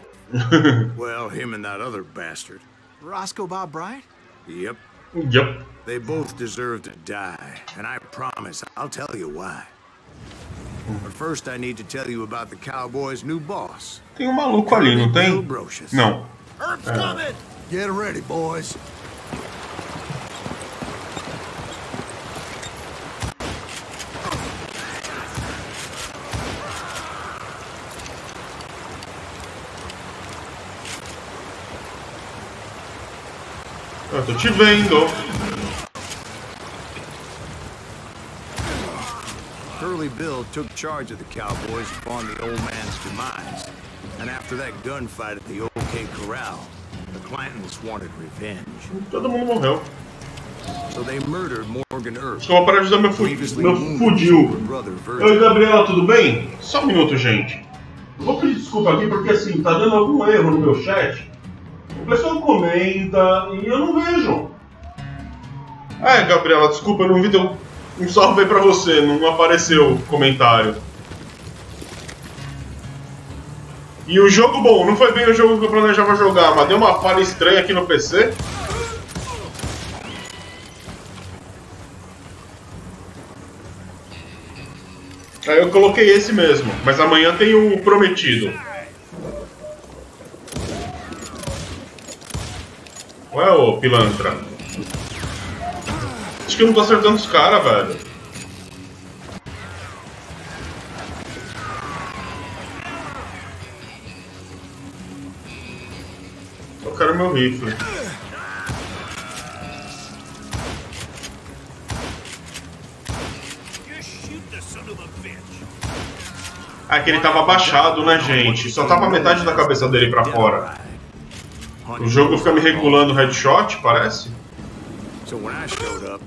Well, him and that other bastard. Roscoe Bob Bryant? Yep. Yep. They both deserve to die, and I promise I'll tell you why. But first I need to tell you about the cowboys' new boss. Tem um maluco ali, não tem? Não. Herb's coming! Get ready, boys. Eu tô te vendo. Curly Bill took charge of the cowboys upon the old man's demise. And after that gunfight at the OK Corral, the Clantons wanted revenge. Todo mundo morreu. So they murdered Morgan Earp. Só para ajudar meu fudil. Oi, Gabriela, tudo bem? Só um minuto, gente. Eu vou pedir desculpa aqui porque assim, tá dando algum erro no meu chat. O pessoal comenta e eu não vejo. Gabriela, desculpa, eu não vi teu... Um salve aí pra você, não apareceu o comentário. E o jogo, bom, não foi bem o jogo que eu planejava jogar, mas deu uma falha estranha aqui no PC. Aí eu coloquei esse mesmo, mas amanhã tem o prometido. Ué, ô pilantra. Acho que eu não tô acertando os caras, velho. Eu quero meu rifle. Ah, que ele tava abaixado, né, gente? Só tava metade da cabeça dele pra fora. O jogo fica me regulando headshot, parece? So when I showed up,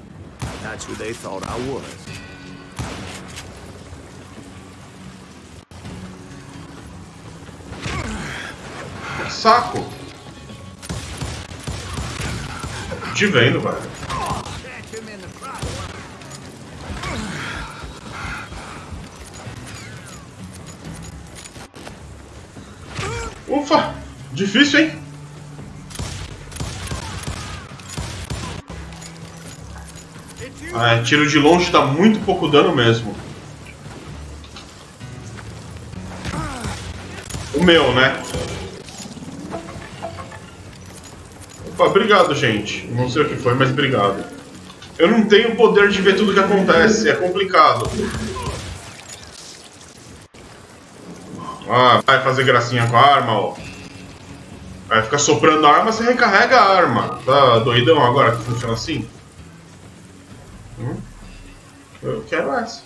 that's who they thought I was. Saco! Te vendo, velho. Ufa! Difícil, hein? Ah, tiro de longe dá muito pouco dano mesmo. O meu, né? Opa, obrigado, gente. Não sei o que foi, mas obrigado. Eu não tenho o poder de ver tudo o que acontece, é complicado. Ah, vai fazer gracinha com a arma, ó. Vai ficar soprando a arma, você recarrega a arma. Tá doidão agora que funciona assim? Eu quero essa.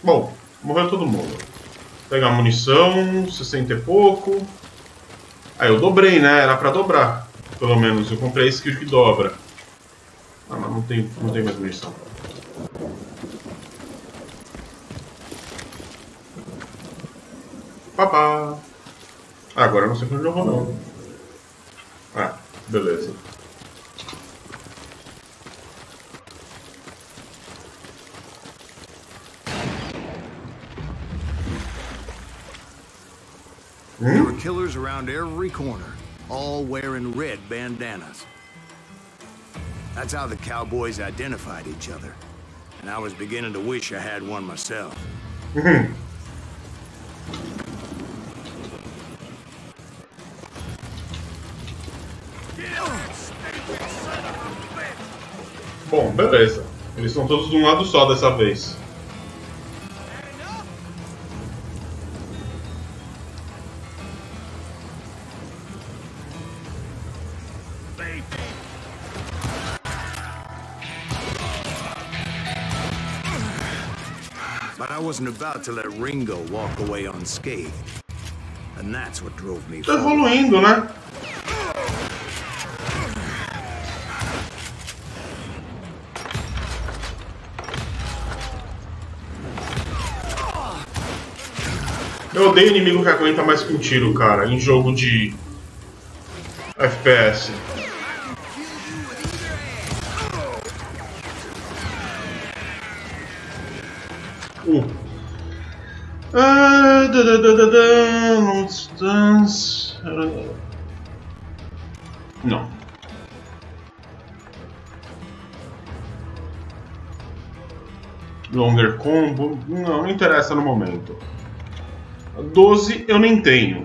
Bom, morreu todo mundo. Vou pegar munição, 60 e pouco. Ah, eu dobrei, né? Era pra dobrar. Pelo menos, eu comprei esse que dobra. Ah, mas não tem mais munição. Papá. Ah, agora eu não sei pra onde eu vou, não. Ah, beleza. There were killers around every corner, all wearing red bandanas. That's how the cowboys identified each other. And I was beginning to wish I had one myself. Bom, beleza. Eles estão todos de um lado só dessa vez. But I wasn't about to let Ringo walk away unscathed. And that's what drove me Tá forward. evoluindo, né? Eu odeio inimigo que aguenta mais que um tiro, cara, em jogo de FPS. Long distance. Não. Longer combo. Não interessa no momento. 12 eu nem tenho.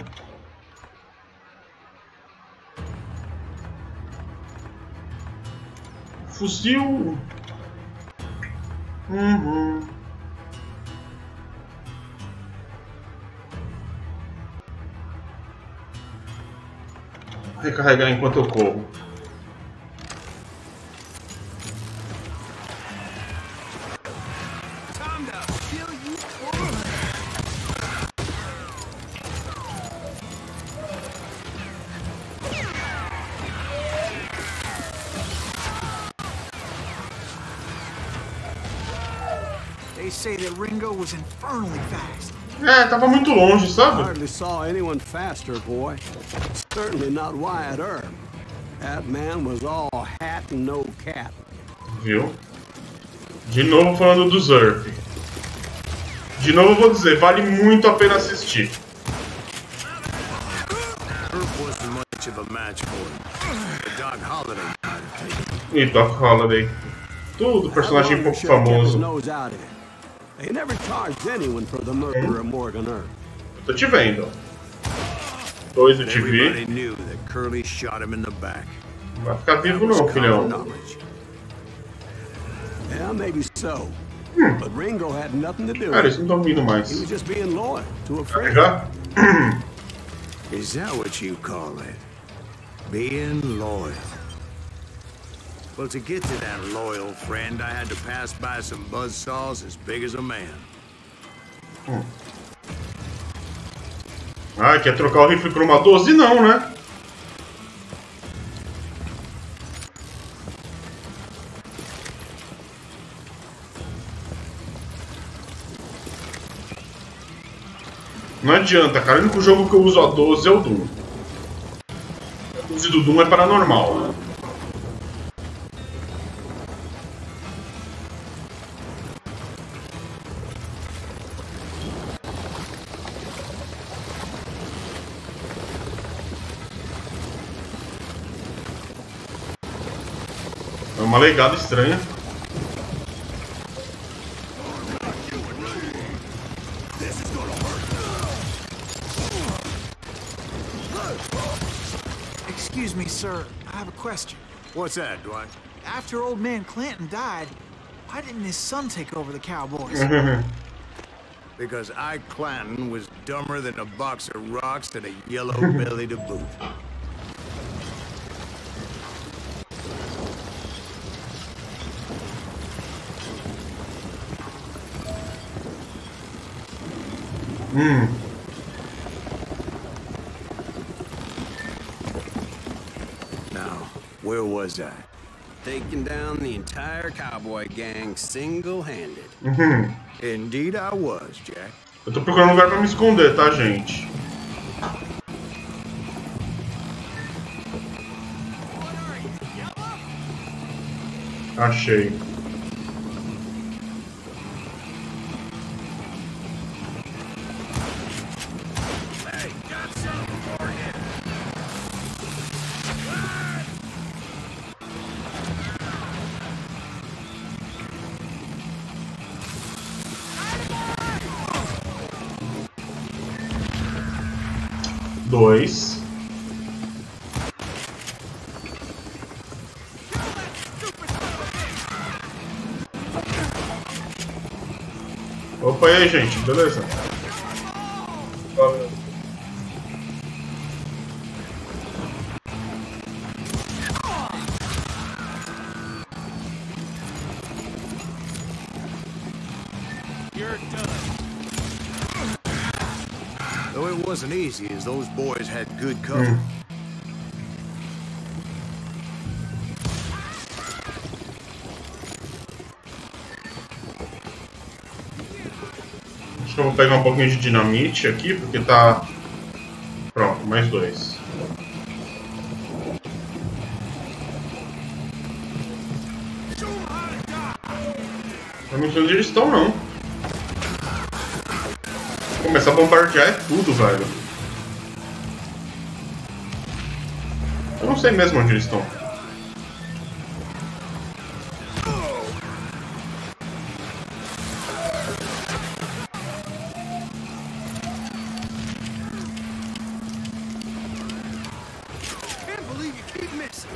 Fuzil. Recarregar enquanto eu corro. They say that Ringo was infernally fast. É, tava muito longe, sabe? Hardly saw anyone faster, boy. Certainly not Wyatt Earp. That man was all hat and no cap. Viu? De novo falando do Zerp. De novo eu vou dizer, vale muito a pena assistir. E Doc Holliday. Tudo personagem um pouco famoso. Eu tô te vendo. 2 eu te vi. Não vai ficar vivo não, filhão. Yeah, maybe so. But Ringo had nothing to do. Cara, eles não estão vindo mais. He was just being loyal to a friend. Já? Is that what you call it? Being loyal? Well, to get to that loyal friend, I had to pass by some buzzsaws as big as a man. Ah, quer trocar o rifle por uma 12? Não, né? Não adianta, cara. O único jogo que eu uso a 12 é o Doom. O uso do Doom é paranormal. É uma legada estranha. Excuse me, sir. I have a question. What's that, Dwight? After old man Clanton died, why didn't his son take over the Cowboys? Because Ike Clanton was dumber than a box of rocks and a yellow belly to boot. Now, where was I? Taking down the entire cowboy gang single-handed. Indeed I was, Jack. Eu tô procurando um lugar pra me esconder, tá, gente? Achei. Dois. Opa, e aí, gente? Beleza? Valeu. Though it wasn't easy, as those boys had good cover. Acho que eu vou pegar um pouquinho de dinamite aqui, porque tá... Pronto, mais 2. Eu não sei onde eles estão, não. Começar a bombardear é tudo, velho. Eu não sei mesmo onde eles estão. Can't believe you keep missing.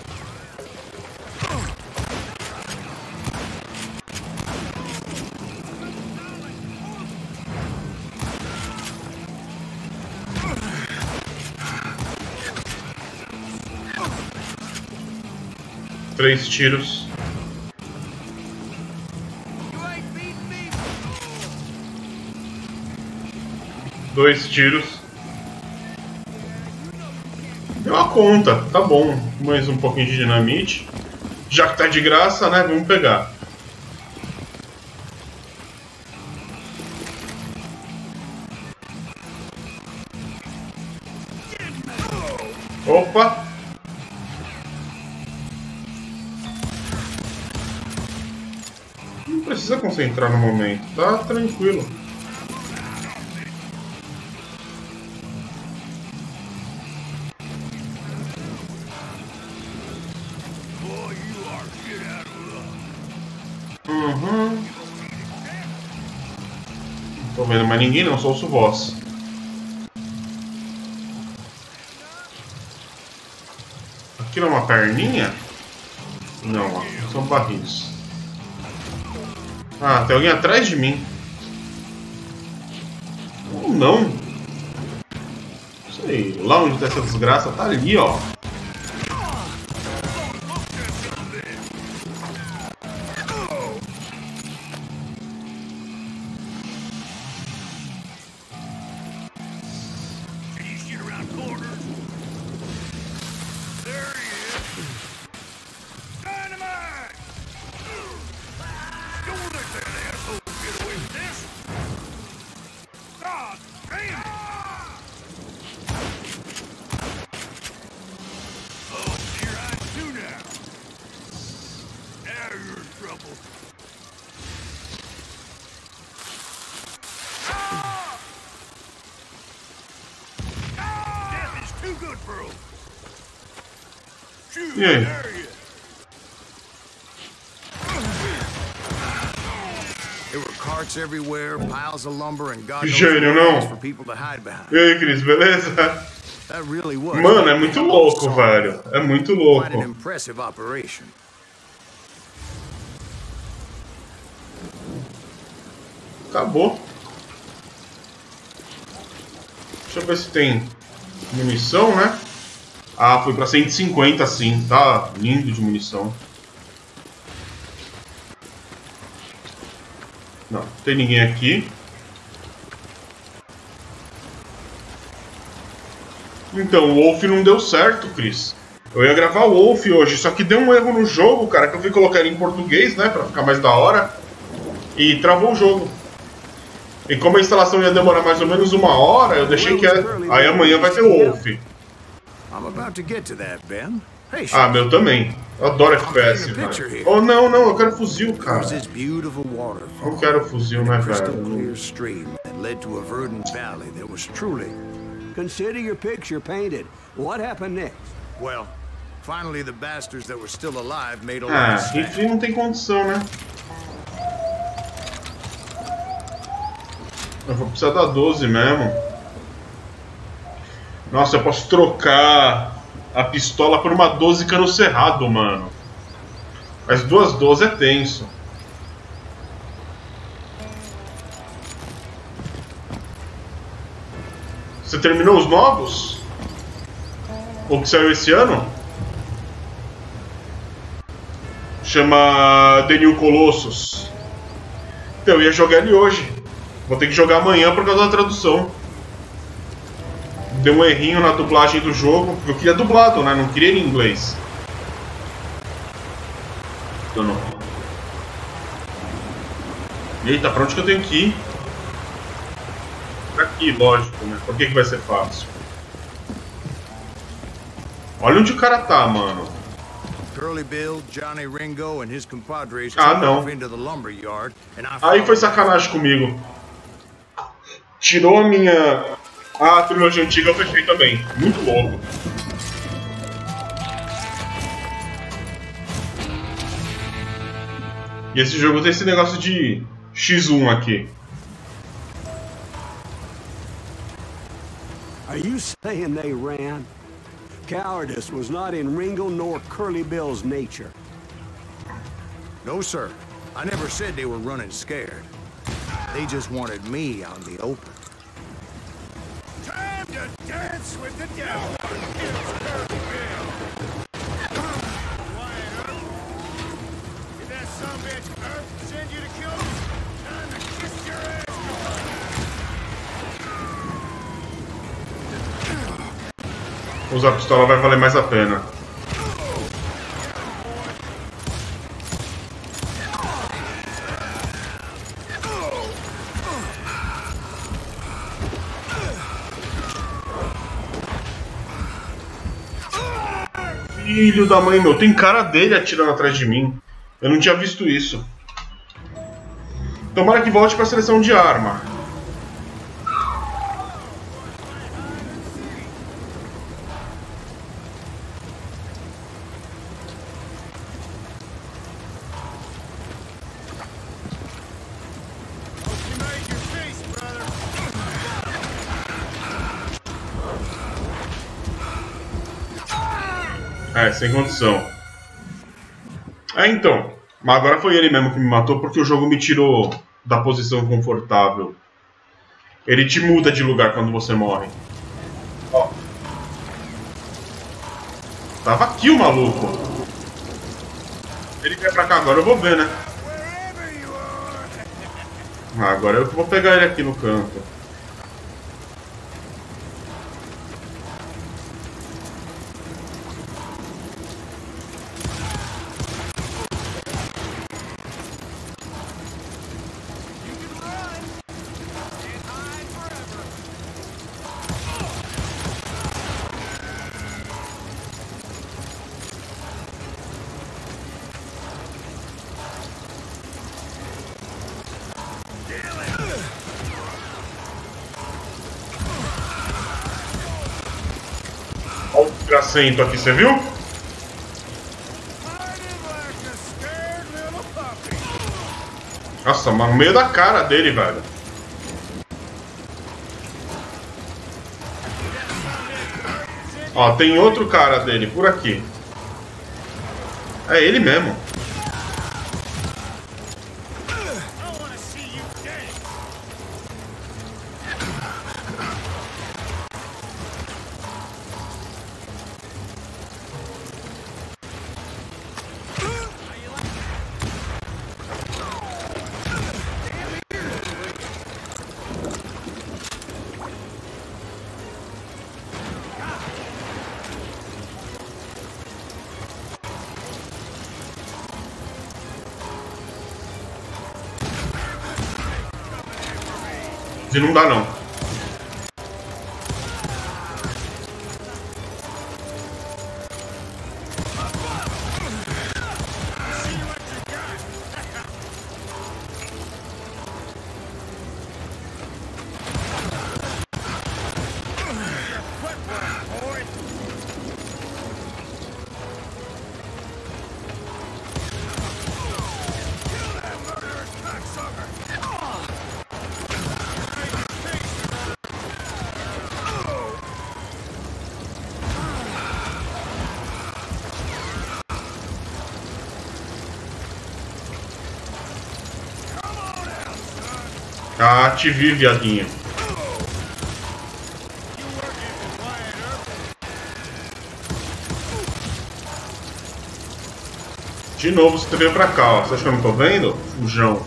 Três tiros. You ain't beating me. 2 tiros. Deu a conta, tá bom. Mais um pouquinho de dinamite. Já que tá de graça, né? Vamos pegar. Opa! Não precisa concentrar no momento, tá tranquilo. Tô vendo mais ninguém não, só ouço voz. Aqui não é uma perninha? Não, ó, são barris. Ah, tem alguém atrás de mim. Ou não? Sei lá onde tá essa desgraça, tá ali, ó. E aí? Que gênio, não? E aí, Chris, beleza? Mano, é muito louco, velho. É muito louco. Acabou. Deixa eu ver se tem munição, né? Ah, foi pra 150 sim. Tá lindo de munição. Não, não tem ninguém aqui. Então, o Wolf não deu certo, Chris. Eu ia gravar o Wolf hoje, só que deu um erro no jogo, cara, que eu fui colocar ele em português, né, pra ficar mais da hora. E travou o jogo. E como a instalação ia demorar mais ou menos 1 hora, eu deixei que... Aí amanhã vai ter o Wolf. Ah, meu também. Eu adoro FPS, velho. Oh, não, não, eu quero fuzil, cara. Eu quero fuzil, né, velho? Consider your picture painted. What happened next? Well, finally the bastards that were still alive made a Ah, lot of rifle não tem condição, né? Eu vou precisar da 12 mesmo. Nossa, eu posso trocar a pistola por uma 12 cano cerrado, mano. Mas 2 12 é tenso. Você terminou os novos? O que saiu esse ano? Chama The New Colossus. Então, eu ia jogar ele hoje. Vou ter que jogar amanhã por causa da tradução. Deu um errinho na dublagem do jogo. Eu queria dublado, né? Não queria ele em inglês. Então não. Eita, pra onde que eu tenho que ir? Pra aqui, lógico, né? Por que vai ser fácil? Olha onde o cara tá, mano. Ah, não. Aí foi sacanagem comigo. Tirou a minha... Ah, a trilogia antiga eu fechei também. Muito louco. E esse jogo tem esse negócio de X1 aqui. Are you saying they ran? Cowardice was not in Ringo nor Curly Bill's nature. No, sir. I never said they were running scared. They just wanted me on the open. Time to dance with the devil. It's Curly Bill. Quiet, Earth. Did that sumbitch Earth send you to kill me? Time to kiss your ass. Usar a pistola vai valer mais a pena. Filho da mãe, meu. Tem cara dele atirando atrás de mim. Eu não tinha visto isso. Tomara que volte para a seleção de arma. É, sem condição. É, então. Mas agora foi ele mesmo que me matou porque o jogo me tirou da posição confortável. Ele te muda de lugar quando você morre. Ó. Tava aqui o maluco. Ele quer pra cá agora, eu vou ver, né? Ah, agora eu que vou pegar ele aqui no canto. Olha o desgracento aqui, você viu? Nossa, mas no meio da cara dele, velho. Ó, tem outro cara dele por aqui. É ele mesmo. E não dá não. A Ative, viadinho. De novo, você veio pra cá, ó. Você acha que eu não tô vendo? Fujão.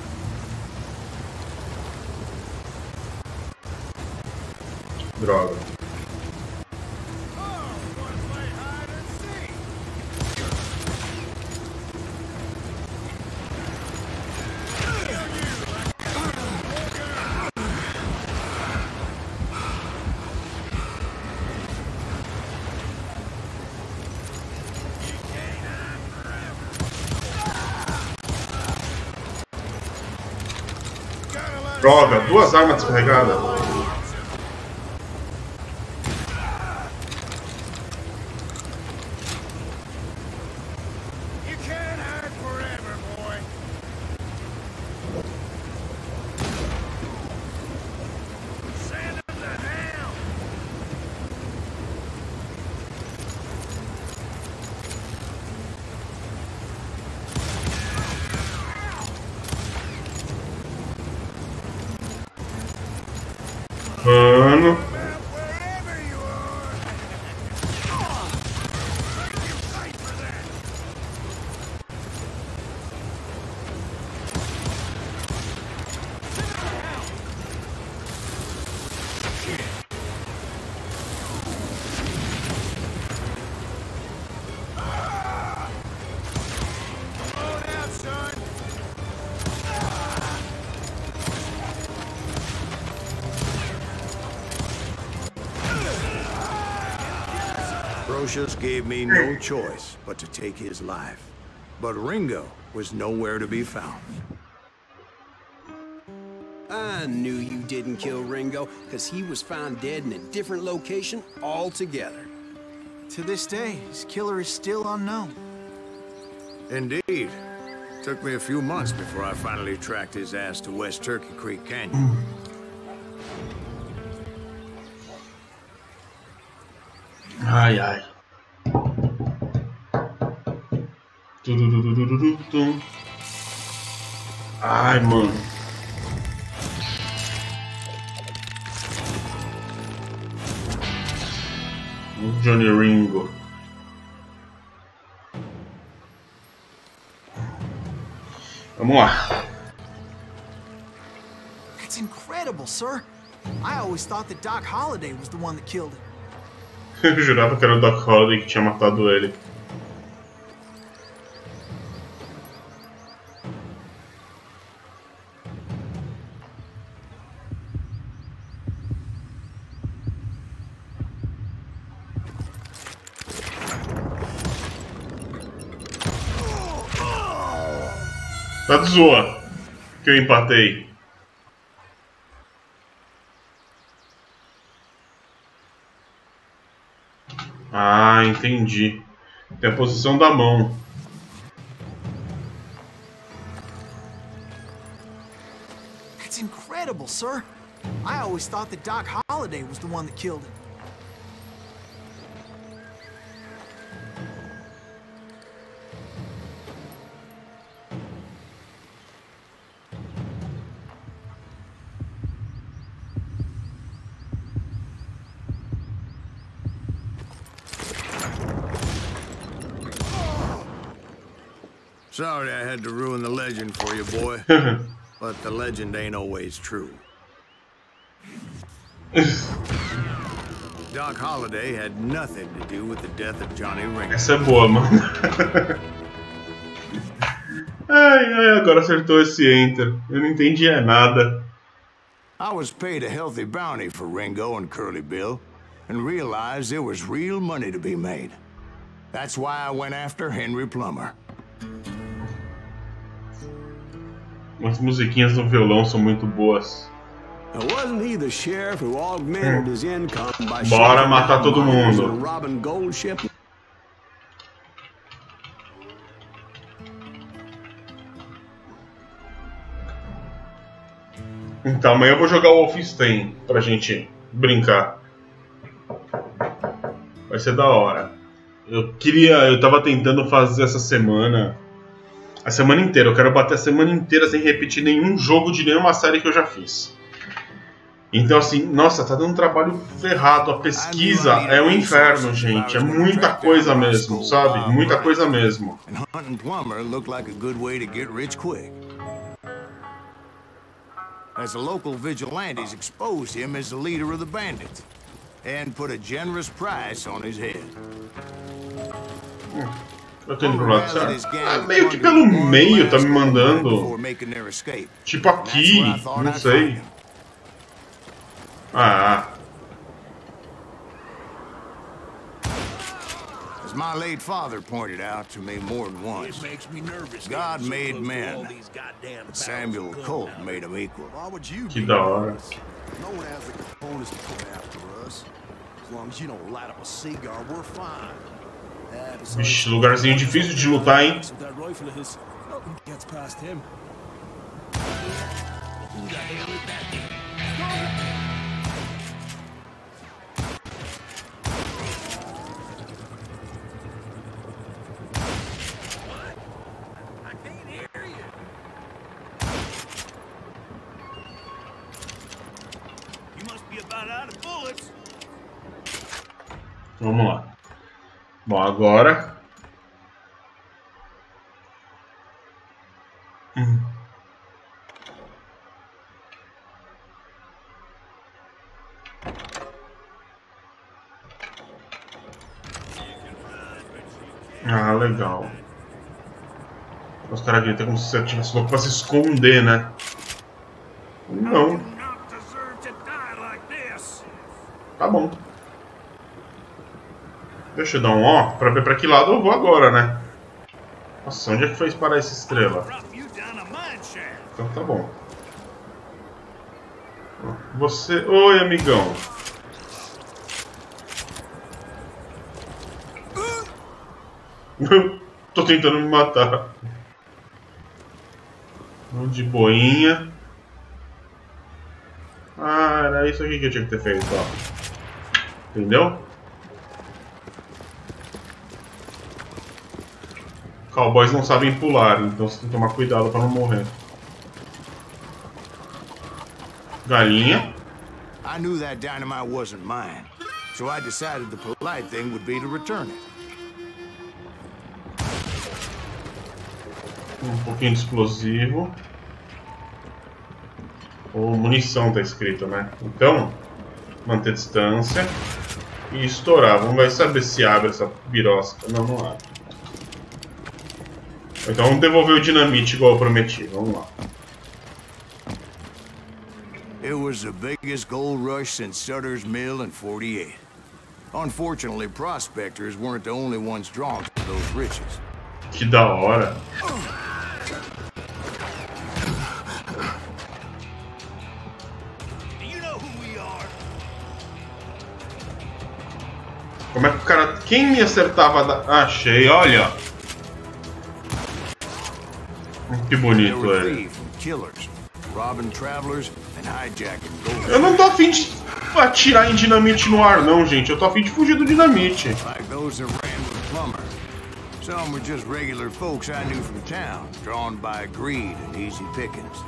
Droga. Droga, duas armas descarregadas. Mano. Brocious gave me no choice but to take his life. But Ringo was nowhere to be found. I knew you didn't kill Ringo, because he was found dead in a different location altogether. To this day, his killer is still unknown. Indeed. Took me a few months before I finally tracked his ass to West Turkey Creek Canyon. Ai, ai. Ai, mano. Johnny Ringo. Vamos lá. That's incredible, sir. I always thought that Doc Holliday was the one that killed him. Eu jurava que era o Doc Holliday que tinha matado ele. Tá de zoa que eu empatei. Ah, entendi. Tem a posição da mão. That's incredible, sir. I always thought that Doc Holliday was the one that killed him. Sorry I had to ruin the legend for you, boy. But the legend ain't always true. Doc Holliday had nothing to do with the death of Johnny Ringo. Essa é boa, mano. Ai, agora acertou esse enter. Eu não entendi nada. I was paid a healthy bounty for Ringo and Curly Bill, and realized there was real money to be made. That's why I went after Henry Plummer. As musiquinhas no violão são muito boas. Wasn't he the sheriff who augmented his income by Bora matar todo mundo. robbing gold ship? Então amanhã eu vou jogar o Wolfenstein pra gente brincar. Vai ser da hora. Eu tava tentando fazer essa semana. A semana inteira, eu quero bater a semana inteira sem repetir nenhum jogo de nenhuma série que eu já fiz. Então assim, nossa, tá dando um trabalho ferrado. A pesquisa é um inferno, gente. É muita coisa mesmo, sabe? Muita coisa mesmo. As the local vigilantes exposed him as the leader of the bandits and put a generous price on his head. Eu tô indo pro lado certo. Ah, meio que pelo meio tá me mandando. Tipo aqui, não sei. Ah. As my late father pointed out to me more than once, God made men, but Samuel Colt made them equal. Que da hora. No one has the components to come after us. As long as you don't light up a cigar, we're fine. Vixe, lugarzinho difícil de lutar, hein? Vamos lá. Bom, agora... Ah, legal. Os caras gritam como se você tivesse louco pra se esconder, né? Não. Tá bom. Deixa eu dar um ó pra ver pra que lado eu vou agora, né? Nossa, onde é que foi parar essa estrela? Então tá bom. Você... Oi, amigão. Tô tentando me matar. De boinha. Ah, era isso aqui que eu tinha que ter feito, ó. Entendeu? Cowboys não sabem pular, então você tem que tomar cuidado para não morrer. Galinha. I knew that dynamite wasn't mine, so I decided the polite thing would be to return it. Um pouquinho de explosivo. Ou munição tá escrito, né? Então, manter distância e estourar. Vamos ver, saber se abre essa birosca. Não, não abre. Então vamos devolver o dinamite igual eu prometi. Vamos lá. It was the biggest gold rush since Sutter's Mill in 48. Unfortunately, prospectors weren't the only ones drawn to those riches. Que da hora. Como é que o cara... Quem me acertava da... Achei, olha. Que bonito ele. Eu não tô afim de atirar em dinamite no ar não, gente. Eu tô afim de fugir do dinamite. Some were just regular folks I knew from town, drawn by greed and easy pickings.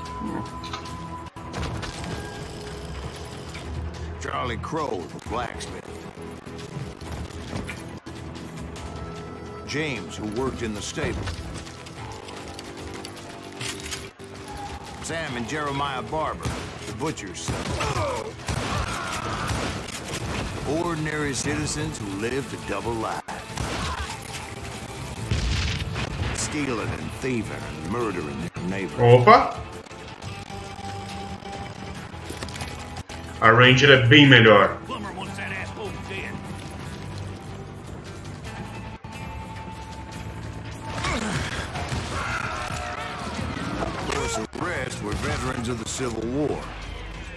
Charlie Crow, the blacksmith. James, who worked in the stable. Sam and Jeremiah Barber, the butcher's son. Ordinary citizens who lived a double life. Stealing and thieving and murdering their neighbors. Opa! A Ranger é bem melhor. The rest were veterans of the Civil War.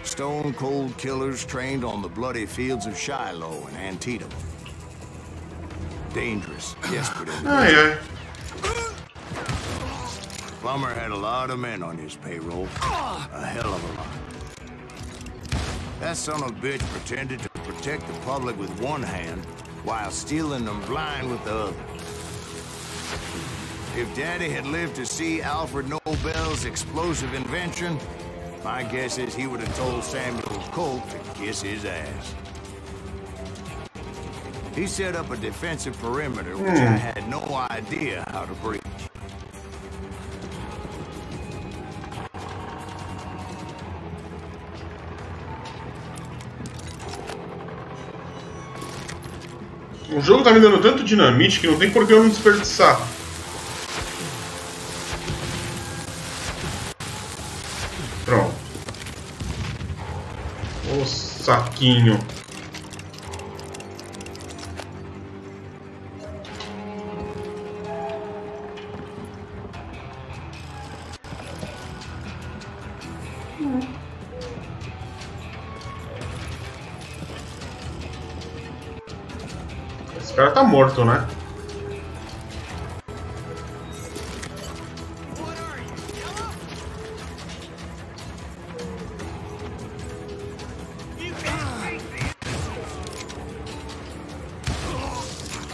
Stone-cold killers trained on the bloody fields of Shiloh and Antietam. Dangerous, desperate individuals. Plummer had a lot of men on his payroll. A hell of a lot. That son of a bitch pretended to protect the public with one hand while stealing them blind with the other. If Daddy had lived to see Alfred Nobel's explosive invention, my guess is he would have told Samuel Colt to kiss his ass. He set up a defensive perimeter which I had no idea how to breach. O jogo tá me dando tanto dinamite que não tem por que eu não desperdiçar. Pronto. O saquinho. Esse cara tá morto, né?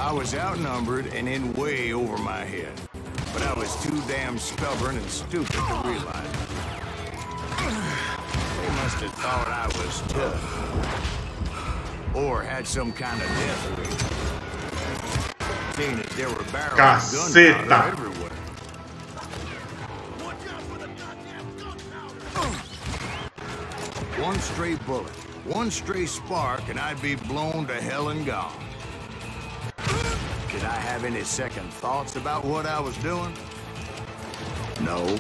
I was outnumbered and in way over my head, but I was too damn stubborn and stupid to realize it. They must have thought I was tough, or had some kind of death wish. Seeing that there were barrels of gunpowder everywhere. One stray bullet, one stray spark, and I'd be blown to hell and gone. Did I have any second thoughts about what I was doing? No.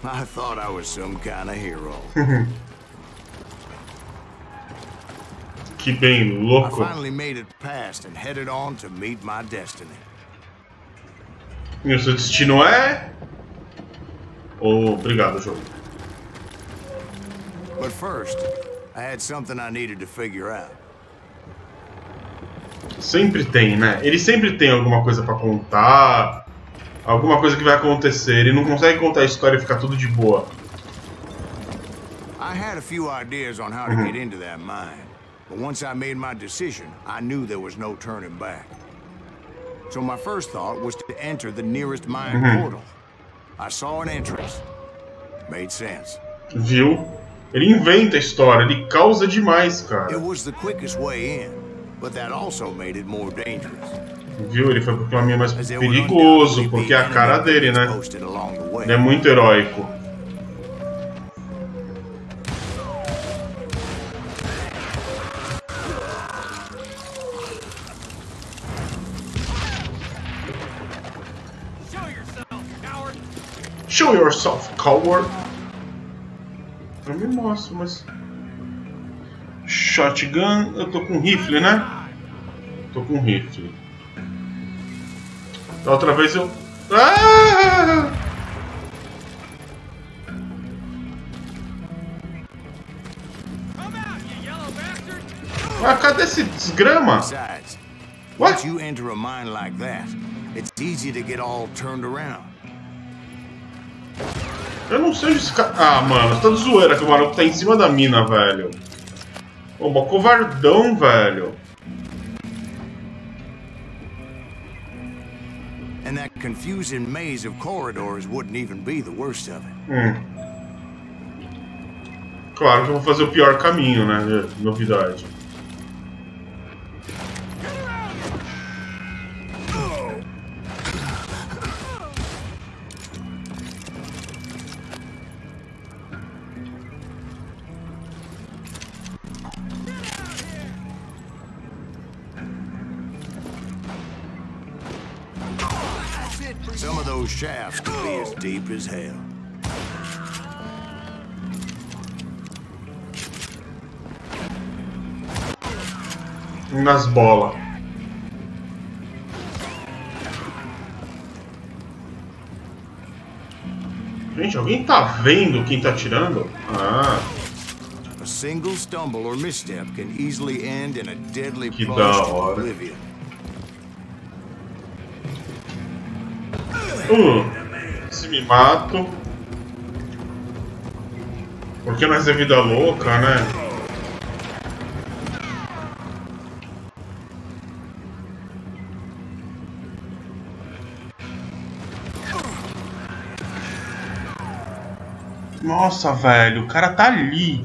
I thought I was some kind of hero. Que bem I louco. finally made it past and headed on to meet my destiny. E o seu destino é... Oh, obrigado, jogo. But first, I had something I needed to figure out. Sempre tem, né? Ele sempre tem alguma coisa pra contar, alguma coisa que vai acontecer. Ele não consegue contar a história e ficar tudo de boa. I had a few ideas on how to get into that mine, but once I made my decision, I knew there was no turning back. So my first thought was to enter the nearest mine portal. I saw an entrance. Made sense. Viu? Ele inventa a história, ele causa demais, cara. It was the quickest way in, but that also made it more dangerous. Viu? Ele foi pro caminho mais perigoso, porque é a cara dele, né? Ele é muito heróico. Show yourself, coward. Eu me mostro, mas... Shotgun, eu tô com rifle, né? Tô com rifle. Da outra vez eu... Ah! Ah, cadê esse desgrama? Besides, What? once you enter a mine like that, it's easy to get all turned around. Eu não sei onde esse cara... Ah, mano, você tá de zoeira que o maluco tá em cima da mina, velho. Pô, mó covardão, velho. And that confusing maze of corridors wouldn't even be the worst of it. Claro que eu vou fazer o pior caminho, né? Novidade. Some of those shafts could be as deep as hell. Nas bolas. Gente, alguém tá vendo quem tá atirando? Ah, A single stumble or misstep can easily end in a deadly que plunge da to hora. oblivion. Se me mato. Porque nós é vida louca, né? Nossa, velho, o cara tá ali.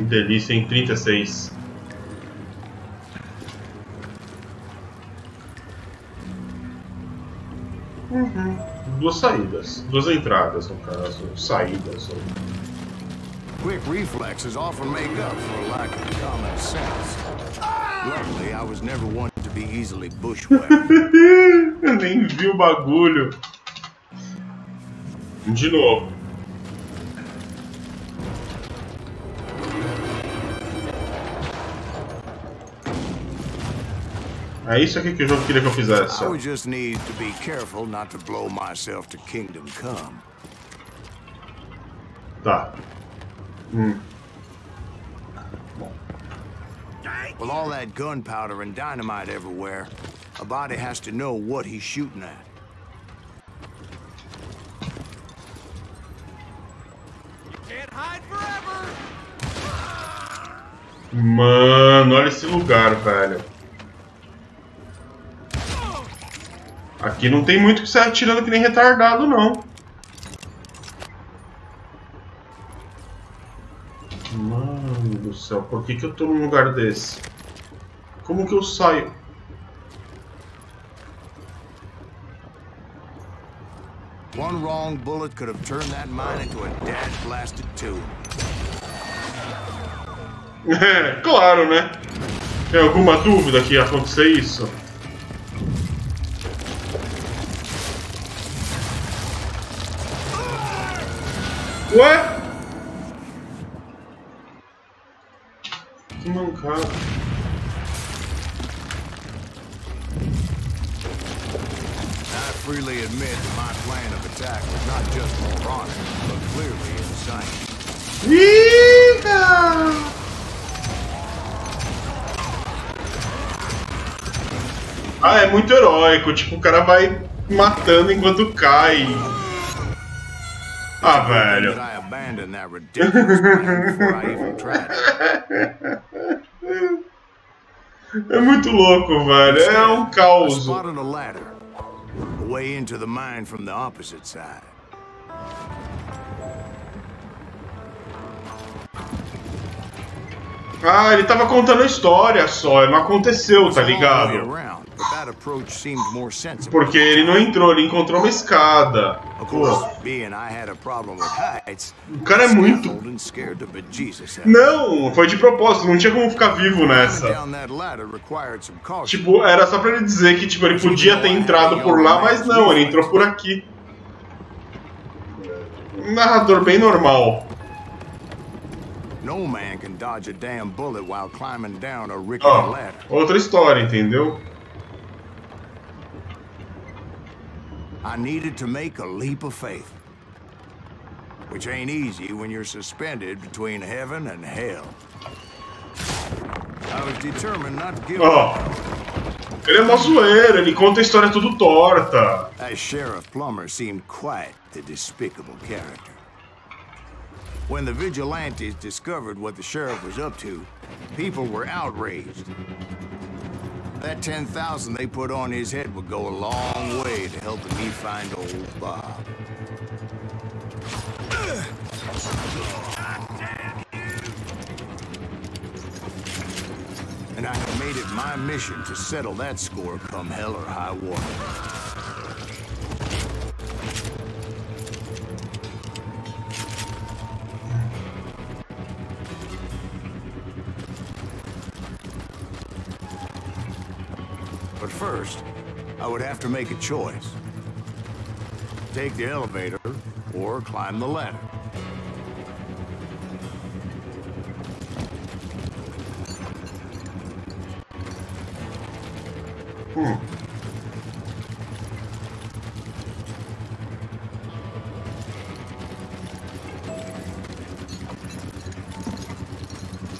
Delícia, em 36. Duas saídas. Duas entradas, no caso. Saídas. Quick reflexes often make up for a lack of common sense. Luckily, I was never one to be easily bushwhacked. Eu nem vi o bagulho. De novo. É isso aqui que o jogo queria que eu fizesse. I would just need to be careful not to blow myself to kingdom come. Tá. With all that gunpowder and dynamite everywhere, a body has to know what he's shooting at. Can't hide forever. Mano, olha esse lugar, velho. Aqui não tem muito que sair atirando que nem retardado, não. Mano do céu, por que eu tô num lugar desse? Como que eu saio? One wrong bullet could have turned that mine into a dad-blasted tomb. É, claro, né? Tem alguma dúvida que ia acontecer isso? Ué? Que mancada. I freely admit that my plan of attack was not just moronic, but clearly insane. Eita! Ah, é muito heróico. Tipo, o cara vai matando enquanto cai. Ah, velho. I abandoned that ridiculous plan before I even tried it. É muito louco, velho. É um I caos. spotted a ladder, a way into the mine from the opposite side. Ah, ele tava contando a história só, não aconteceu, tá ligado? Porque ele não entrou, ele encontrou uma escada. Pô. O cara é muito... Não, foi de propósito, não tinha como ficar vivo nessa. Tipo, era só pra ele dizer que tipo, ele podia ter entrado por lá, mas não, ele entrou por aqui. Um narrador bem normal. No man can dodge a damn bullet while climbing down a rickety ladder. Outra história, entendeu? I needed to make a leap of faith, which ain't easy when you're suspended between heaven and hell. I was determined not to give up. Ele é mó zoeiro, ele conta a história tudo torta. That Sheriff Plummer seemed quite the despicable character. When the vigilantes discovered what the sheriff was up to, people were outraged. That 10,000 they put on his head would go a long way to helping me find old Bob. And I have made it my mission to settle that score come hell or high water. But first, I would have to make a choice. Take the elevator or climb the ladder.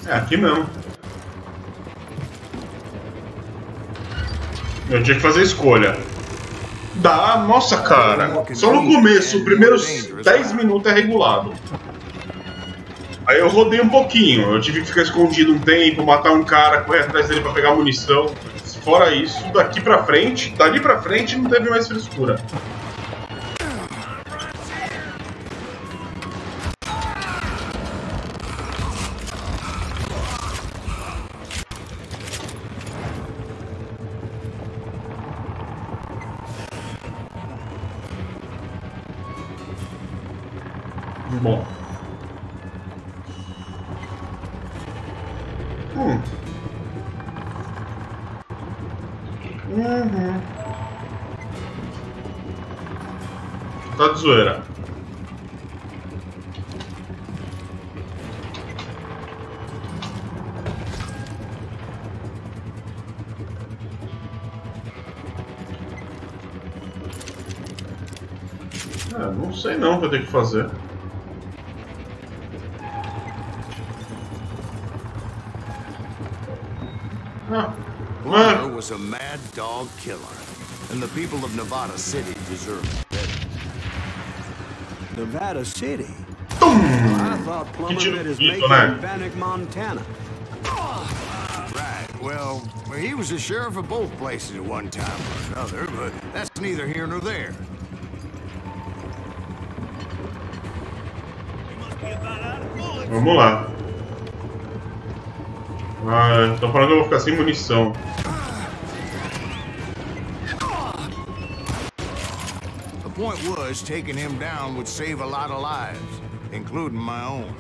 É aqui mesmo. Eu tinha que fazer a escolha. Dá, nossa cara. Só no começo, os primeiros 10 minutos é regulado. Aí eu rodei um pouquinho. Eu tive que ficar escondido um tempo, matar um cara, correr atrás dele pra pegar munição. Fora isso, daqui pra frente, dali pra frente não teve mais frescura. Bom. Tá de zoeira. Não sei não o que eu tenho que fazer. Plummer was a mad dog killer, and the people of Nevada City deserve it. Nevada City? I thought Plummer did his making in Bannock, Montana. Right, well, he was the sheriff of both places at one time or another, but that's neither here nor there. Vamos lá. Ah, estão falando que eu vou ficar sem munição. A point was, taking him down would save a lot of lives, including my own.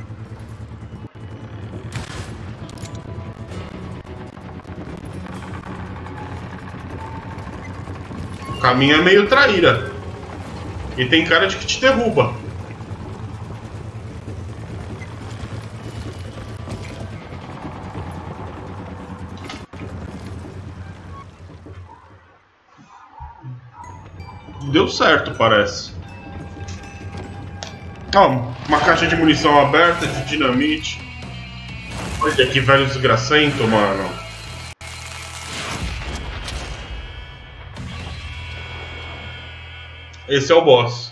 O caminho é meio traíra. E tem cara de que te derruba. Deu certo, parece. Ó, uma caixa de munição aberta, de dinamite. Olha que velho desgracento, mano. Esse é o boss.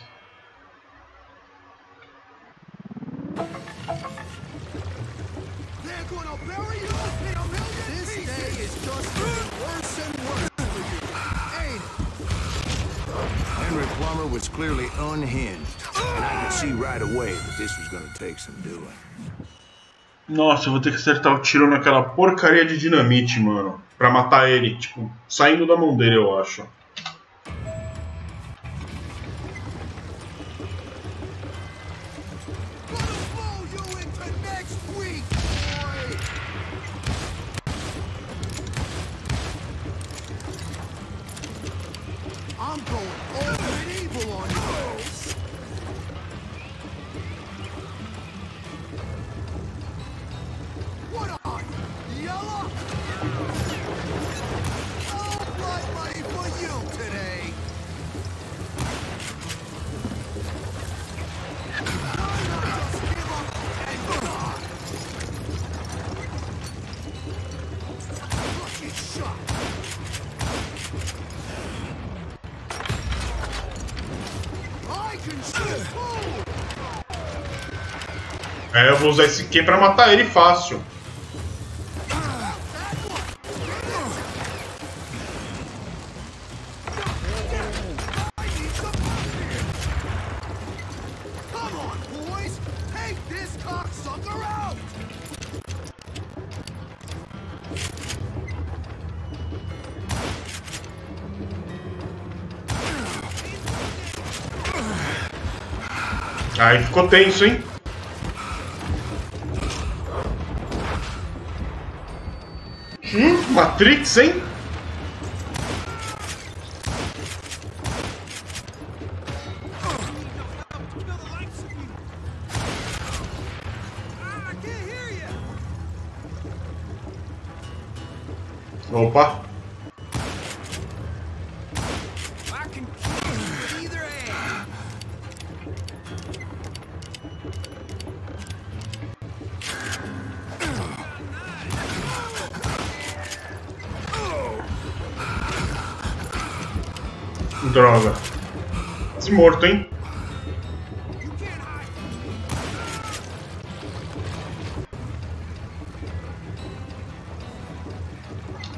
Was clearly unhinged, and I could see right away that this was going to take some doing. Nossa, eu vou ter que acertar o tiro naquela porcaria de dinamite, mano, pra matar ele, tipo, saindo da mão dele, eu acho. É, eu vou usar esse Q pra matar ele fácil. Aí ficou tenso, hein? Matrix, hein? Opa! Droga. Desmorto, hein?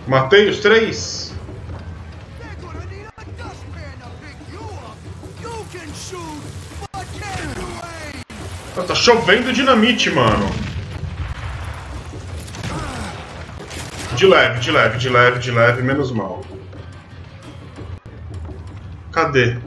Matei os três. Tá chovendo dinamite, mano. De leve, de leve, de leve, de leve, menos mal. Cadê?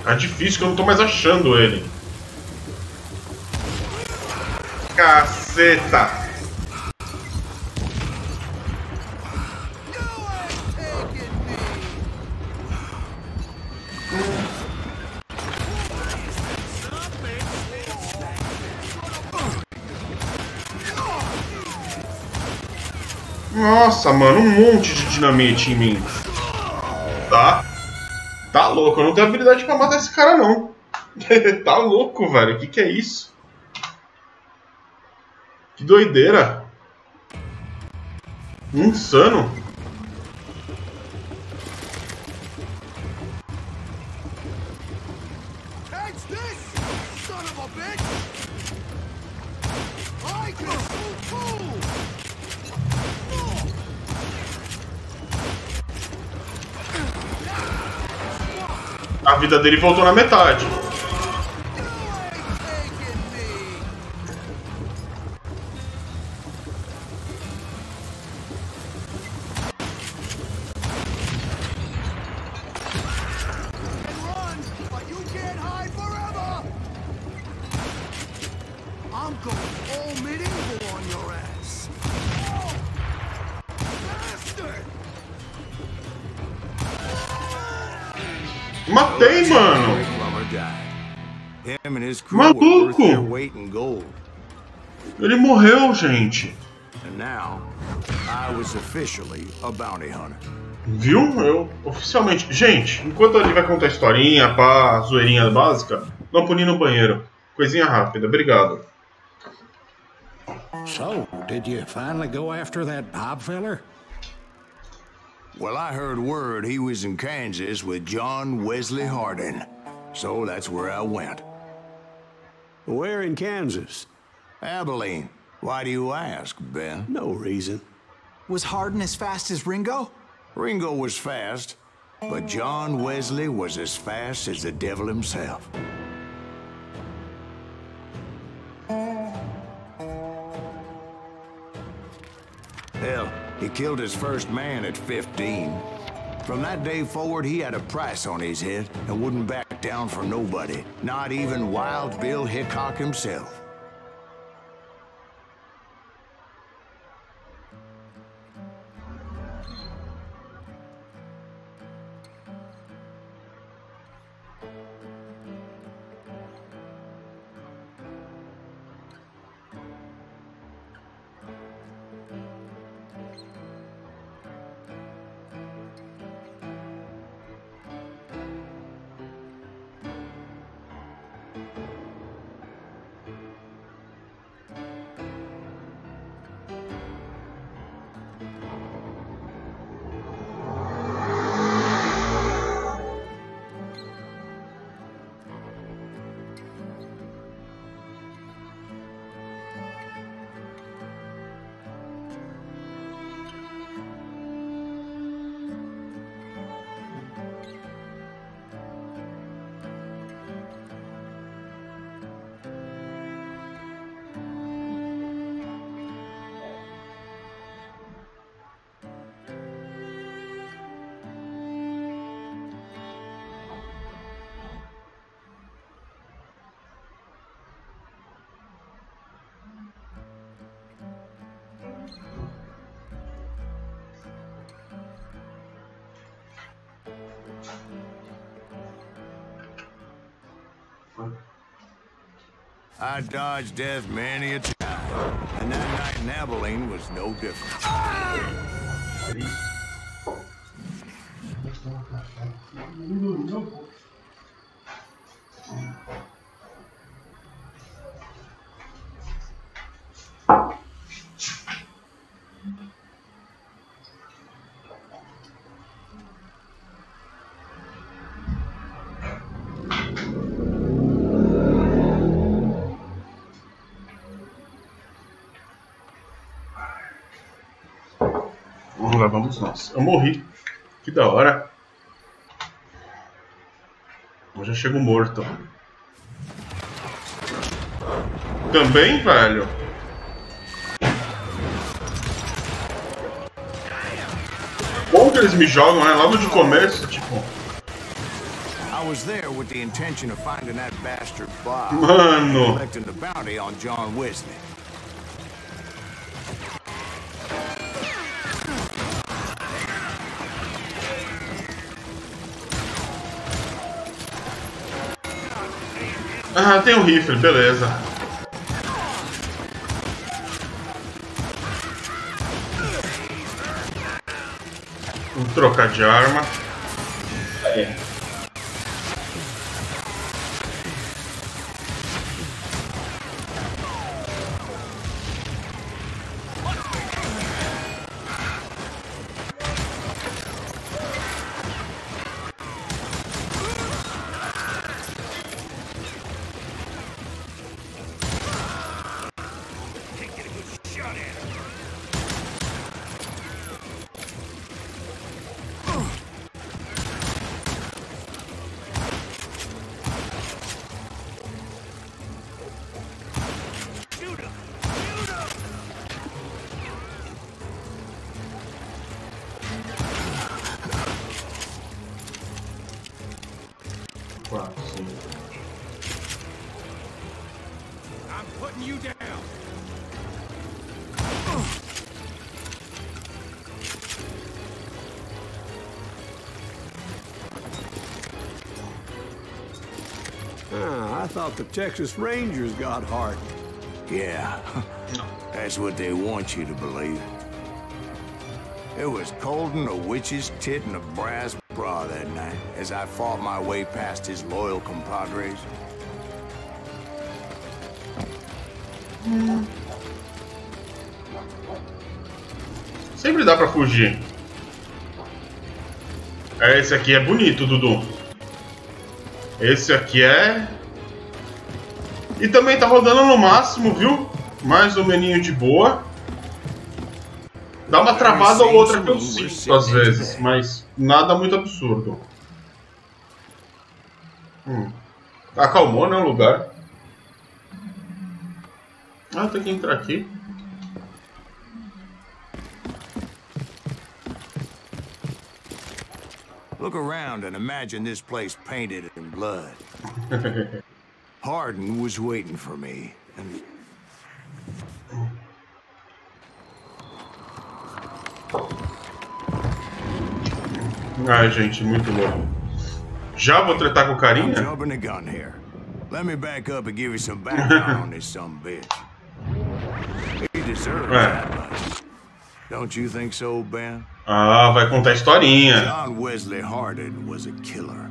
Tá difícil que eu não tô mais achando ele. Caceta! Nossa, mano, um monte de dinamite em mim. Tá? Tá louco, eu não tenho habilidade pra matar esse cara, não. Tá louco, velho. O que é isso? Que doideira. Insano. Catch this, son of a bitch! I can fool! A vida dele voltou na metade. Matei, mano. Maluco. Ele morreu, gente. Viu? Eu oficialmente. Gente, enquanto ele vai contar a historinha, pá, zoeirinha básica, não punir no banheiro. Coisinha rápida, obrigado. So, did you finally go after that Bob feller? Well, I heard word he was in Kansas with John Wesley Hardin. So that's where I went. Where in Kansas? Abilene. Why do you ask, Ben? No reason. Was Hardin as fast as Ringo? Ringo was fast, but John Wesley was as fast as the devil himself. Hell, he killed his first man at 15. From that day forward, he had a price on his head and wouldn't back down for nobody, not even Wild Bill Hickok himself. I dodged death many a time, and that night in Abilene was no different. Lá vamos nós. Eu morri. Que da hora. Eu já chego morto. Também, velho? Bom que eles me jogam, né? Logo de começo, tipo... I was there with the intention of finding that bastard Bob. Mano. Collecting the bounty on John Wesley. Ah, tem um rifle, beleza. Vou trocar de arma. É. I'm putting you down. I thought the Texas Rangers got heart. Yeah, that's what they want you to believe. It was cold and a witch's tit and a brass bra that night as I fought my way past his loyal compadres. Sempre dá pra fugir. Esse aqui é bonito, Dudu. Esse aqui é... E também tá rodando no máximo, viu? Mais um meninho de boa. Dá uma travada ou outra que eu sinto às vezes, mas nada muito absurdo. Acalmou, né, o lugar. Ah, tem que entrar aqui. Look around and imagine this place painted in blood. Hardin was waiting for me, and... Ai, gente, muito louco. Já vou tretar com o carinha? I'm jumping the gun here. Let me back up and give you some background on this son of a bitch. He deserves that much. Don't you think so, Ben? Ah, vai contar a historinha. John Wesley Hardin was a killer.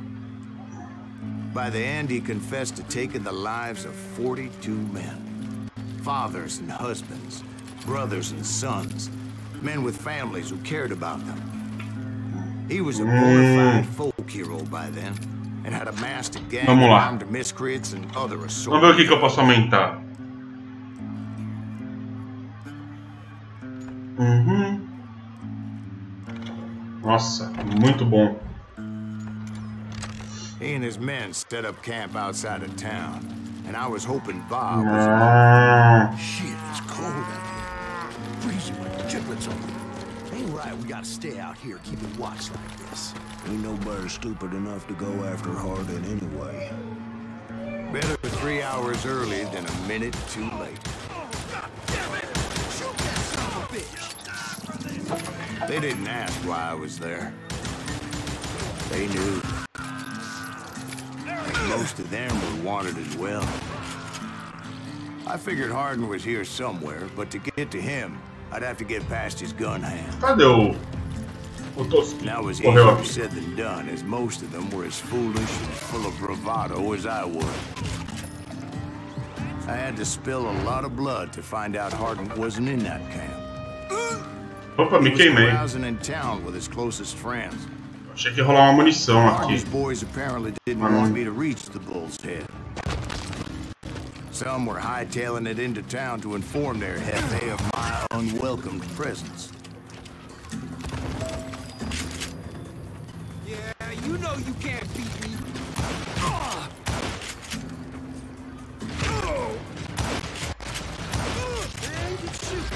By the end, he confessed to taking the lives of 42 men. Fathers and husbands, brothers and sons, men with families who cared about them. He was a bona fide folk hero by then, and had amassed a gang of armed miscreants and other assortments. Vamos ver o que eu posso aumentar. Nossa, muito bom. He and his men set up camp outside of town, and I was hoping Bob was... Shit, it's cold out here. Freezing like giblets on me. Ain't right, we gotta stay out here keeping watch like this. Ain't nobody stupid enough to go after Hardin anyway. Better 3 hours early than a minute too late. Shoot that son of a bitch! They didn't ask why I was there. They knew. Most of them were wanted as well. I figured Hardin was here somewhere, but to get to him, I'd have to get past his gun hand. Cadê o Tosquinho? That was Correu easier aqui. said than done, as most of them were as foolish and full of bravado as I was. I had to spill a lot of blood to find out Hardin wasn't in that camp. Opa, me He was queimei. carousing in town with his closest friends. Achei que ia rolar uma munição Hardin's aqui. boys apparently didn't want me to reach the bull's head. Some were hightailing it into town to inform their jefe of my unwelcomed presence. Yeah, you know you can't beat me. Man, you shoot.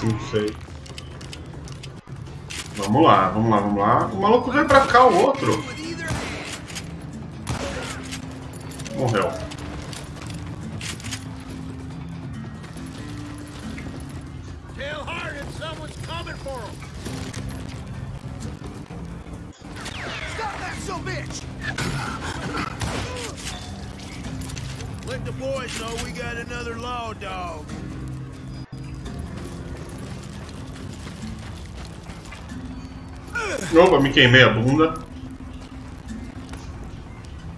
Não sei. Vamos lá, vamos lá, vamos lá. O maluco veio pra cá, o outro. Morreu. Tell Hardin someone's coming for him. Stop that Son bitch! Let the boys know we got another law dog. Opa, me queimei a bunda.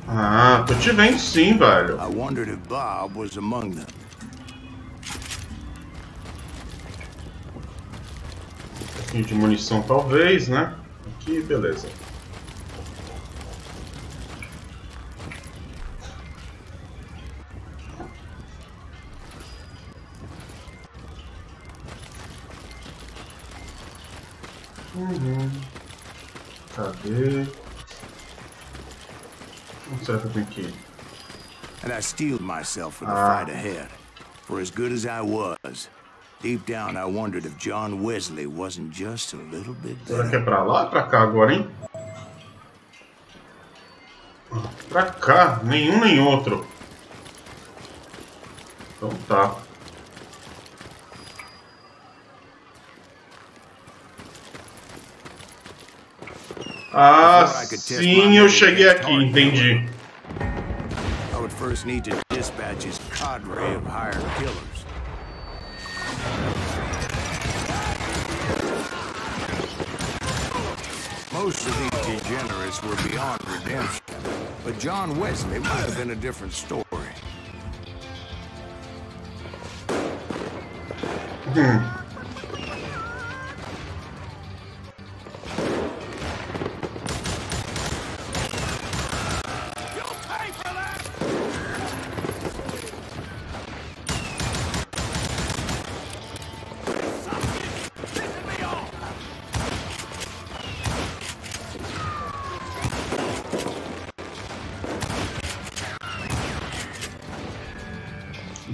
Ah, tô te vendo sim, velho. I wondered if Bob was among them. Um pouquinho de munição talvez, né? Aqui, beleza. Cadê? Onde será que eu tenho que ir? And I steeled myself for the fight ahead. For as good as I was, deep down I wondered if John Wesley wasn't just a little bit Será que better. é pra lá ou pra cá agora, hein? Pra cá, nenhum nem outro. Então tá. Ah, sim, eu cheguei aqui, entendi. I would first need to dispatch his cadre of hired killers. Most of these degenerates were beyond redemption, but John Wesley might have been a different story.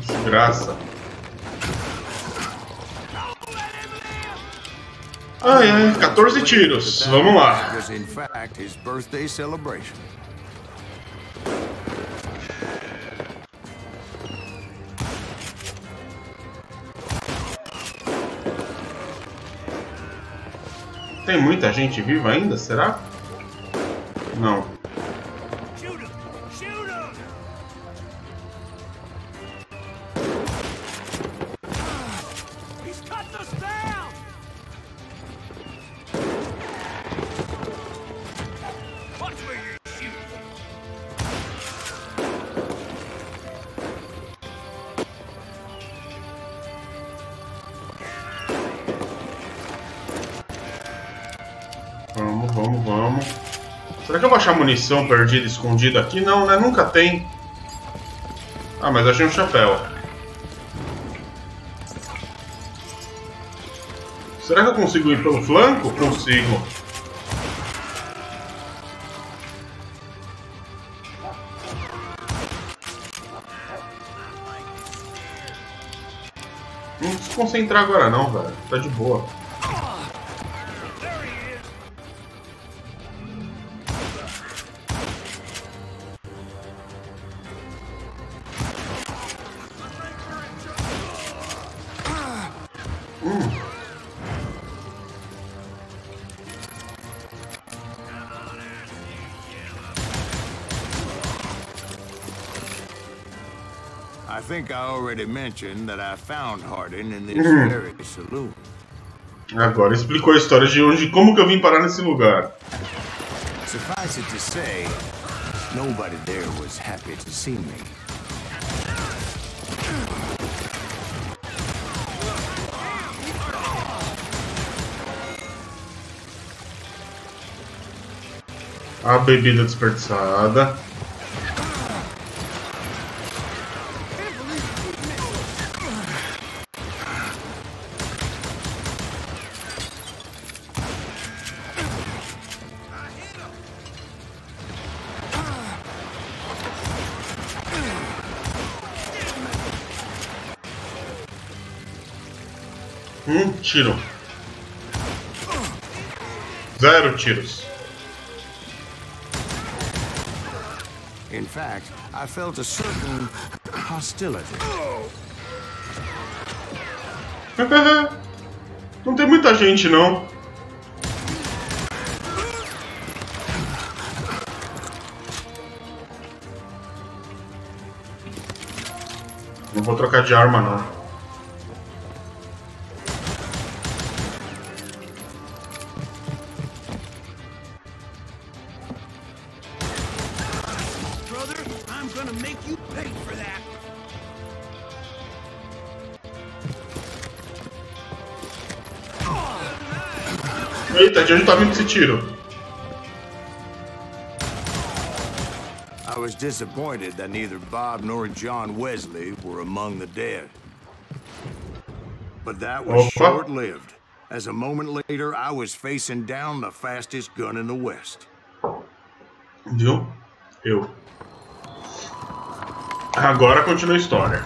Desgraça. Ai, ai, 14 tiros. Vamos lá. Was in fact his birthday celebration. Tem muita gente viva ainda, será? Não. Shoot him! Shoot him! He's cutting us down! Watch where you shoot! Vamos, vamos, vamos. Será que eu vou achar munição perdida, escondida aqui? Não, né? Nunca tem. Ah, mas achei um chapéu. Será que eu consigo ir pelo flanco? Consigo. Não preciso concentrar agora não, velho. Tá de boa. I think I already mentioned that I found Hardin in this very saloon. Agora explicou a história de onde, como que eu vim parar nesse lugar. Suffice it to say, nobody there was happy to see me. A bebida desperdiçada. Tiro. 0 tiros. In fact, I felt a certain hostility. Não tem muita gente, não. Não vou trocar de arma, não. Brother, I'm gonna make you pay for that. Eita, de onde tá vindo esse tiro? I was disappointed that neither Bob nor John Wesley were among the dead. But that was short-lived. As a moment later, I was facing down the fastest gun in the West. Viu? Eu. Agora continua a história.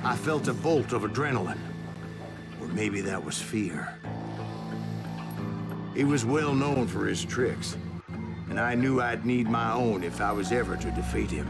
I felt a bolt of adrenaline. Or maybe that was fear. He was well known for his tricks, and I knew I'd need my own if I was ever to defeat him.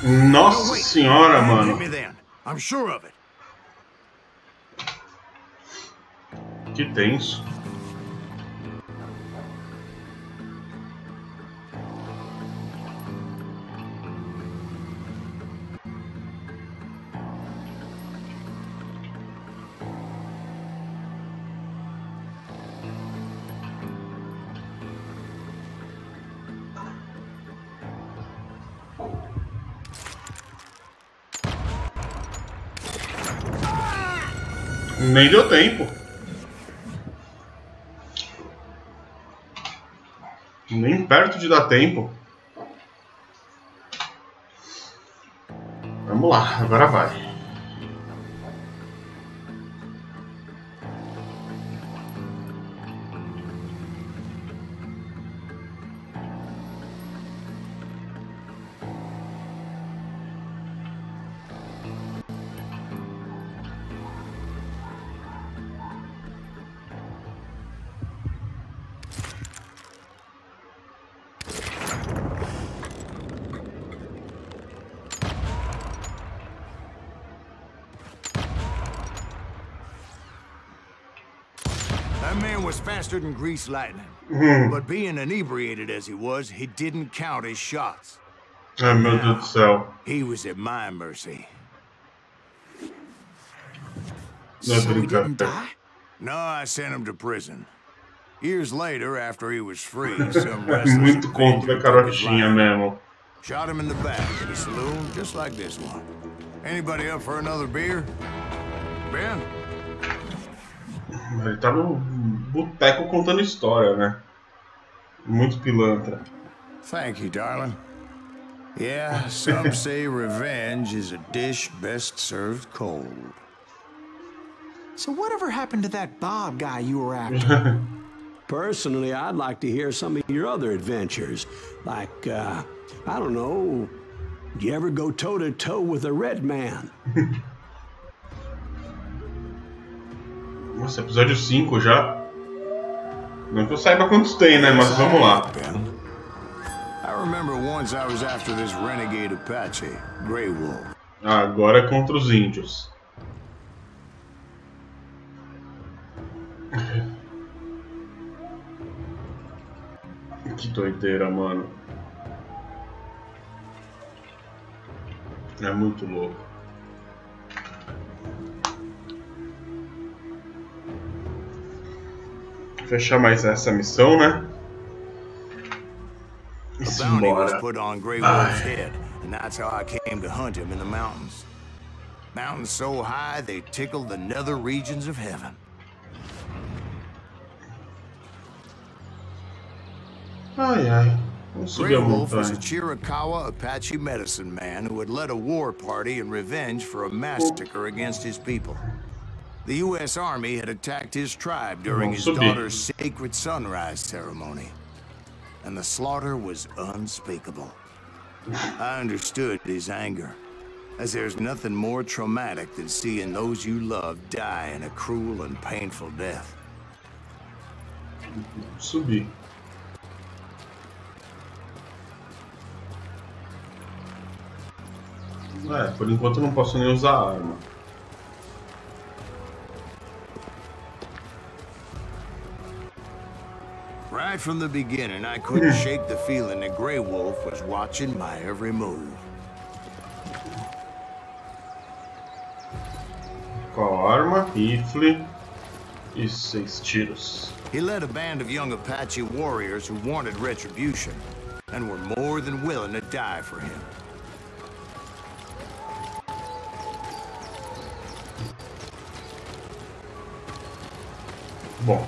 Nossa senhora, mano. I'm sure of it. Que tenso. Nem deu tempo. Nem perto de dar tempo. Vamos lá, agora vai. That man was faster than greased lightning. But being inebriated as he was, he didn't count his shots. Ai, meu Deus do céu. He was at my mercy. Não é So he didn't brincadeira. die? No, I sent him to prison. Years later, after he was free, some restless Muito contra a avenger took his carotinha life. mesmo. Shot him in the back at a saloon just like this one. Anybody up for another beer? Ben? Ele tá no boteco contando história, né? Muito pilantra. Thank you, darling. Yeah, some say revenge is a dish best served cold. So whatever happened to that Bob guy you were after? Personally, I'd like to hear some of your other adventures. Like, I don't know, did you ever go toe-to-toe with a red man? Nossa, episódio 5 já. Não que eu saiba quantos tem, né? Mas vamos lá. I remember once I was after this renegade Apache, Grey Wolf. Agora é contra os índios. Que doideira, mano. É muito louco. Fechar mais essa missão, né? E A bounty was simbora. put on Grey Wolf's head, and that's how I came to hunt him in the mountains. Mountains so high they tickle the nether regions of heaven. Ai, ai. Vamos subir Grey a Wolf was a montanha. Chiricahua Apache medicine man who had led a war party in revenge for a massacre against his people. The U.S. Army had attacked his tribe during his daughter's sacred sunrise ceremony, and the slaughter was unspeakable. I understood his anger, as there's nothing more traumatic than seeing those you love die in a cruel and painful death. Subir. Por enquanto eu não posso nem usar a arma. Right from the beginning, I couldn't shake the feeling that Grey Wolf was watching my every move. Qual arma? Rifle e 6 tiros. He led a band of young Apache warriors who wanted retribution and were more than willing to die for him. Bom.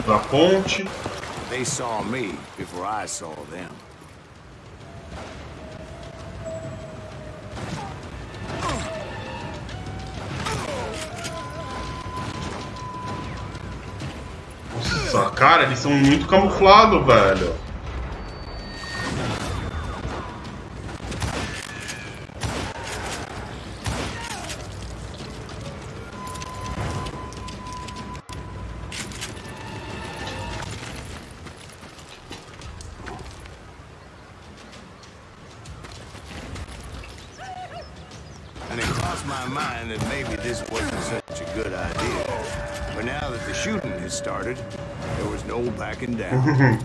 Da ponte. They saw me before I saw them. Nossa, cara, eles são muito camuflados, velho. And it crossed my mind that maybe this wasn't such a good idea. But now that the shooting had started, there was no backing down.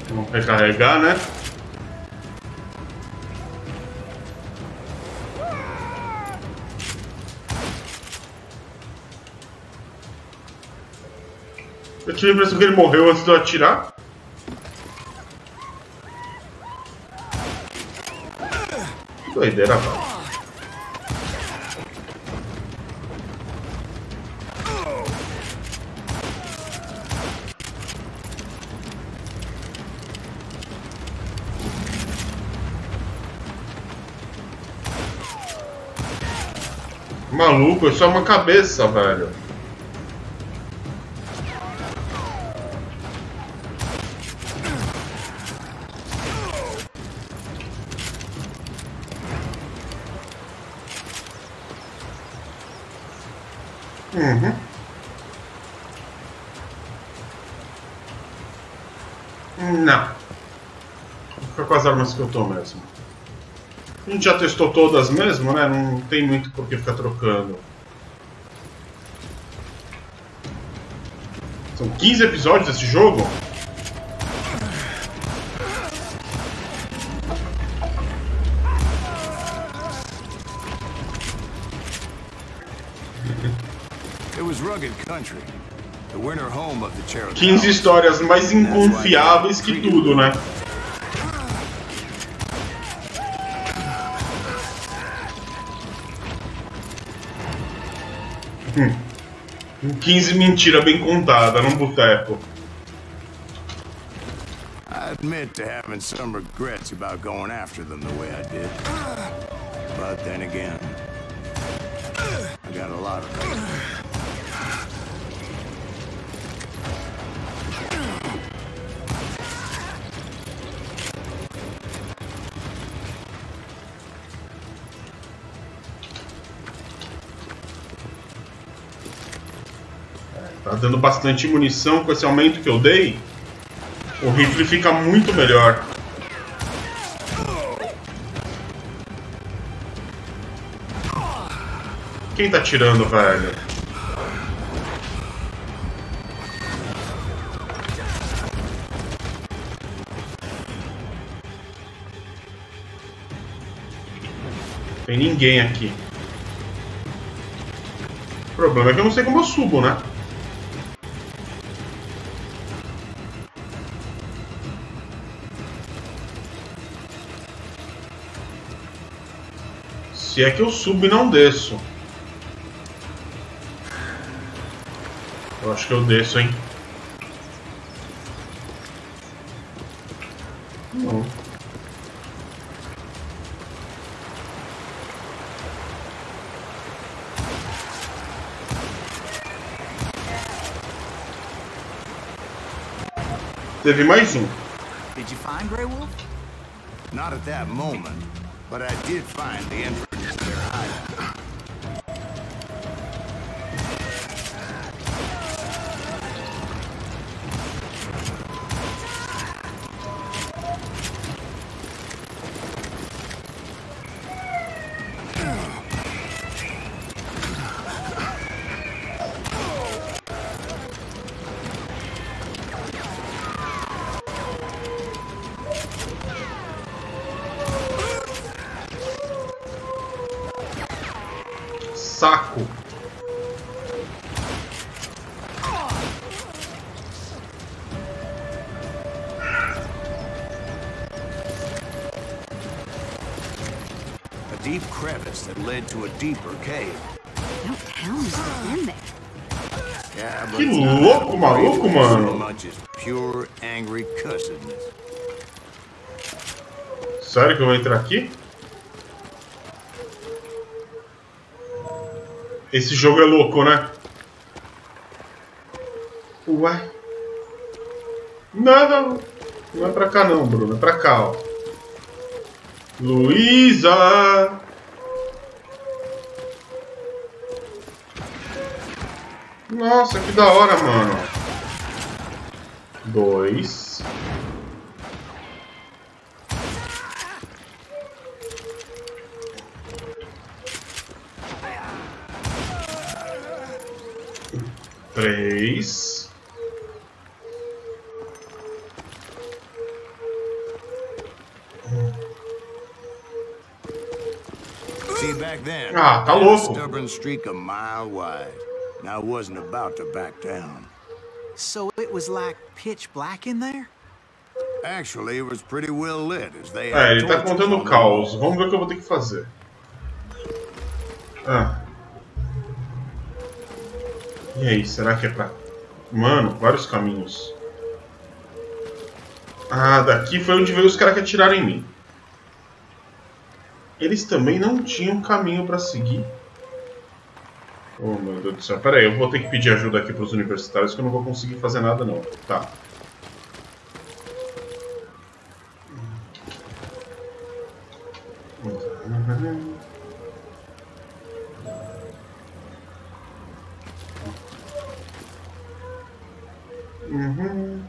Vamos recarregar, né? Eu tive a impressão que ele morreu antes de eu atirar. Que doideira, velho. Maluco, é só uma cabeça, velho. Não. Vou ficar com as armas que eu tô mesmo. A gente já testou todas mesmo, né? Não tem muito por que ficar trocando. São 15 episódios desse jogo? It was rugged country. The winter home of the Cherokee. 15 histórias mais inconfiáveis que tudo, né? Um 15 mentira bem contada num boteco. I admit to having some regrets about going after them the way I did. But then again, I got a lot of them. Tá dando bastante munição com esse aumento que eu dei. O rifle fica muito melhor. Quem tá atirando, velho? Tem ninguém aqui. O problema é que eu não sei como eu subo, né? Se é que eu subo e não desço. Eu acho que eu desço, hein? Não. Teve mais um. Did you find Grey Wolf? Not at that moment, but I did find the entrance to their hideout. Saco. A deep crevice that led to a deeper cave. Don't tell me they're in there. Yeah, but Que it's not louco, maluco, so mano. much as pure angry cussedness. Sério que eu vou entrar aqui? Esse jogo é louco, né? Ué? Não é pra cá não, Bruno. É pra cá, ó. Luísa! Nossa, que da hora, mano. 2. Três. See, back then, Ah, tá I had a louco. stubborn streak a mile wide, and I wasn't about to back down. So it was like pitch black in there? Actually, it was pretty well lit as they É, had ele tá torches contando on o the caos. wall. Vamos ver o que eu vou ter que fazer. Ah. E aí, será que é pra... Mano, vários caminhos. Ah, daqui foi onde veio os caras que atiraram em mim. Eles também não tinham caminho pra seguir. Oh, meu Deus do céu. Pera aí, eu vou ter que pedir ajuda aqui pros universitários que eu não vou conseguir fazer nada não. Tá. Uhum.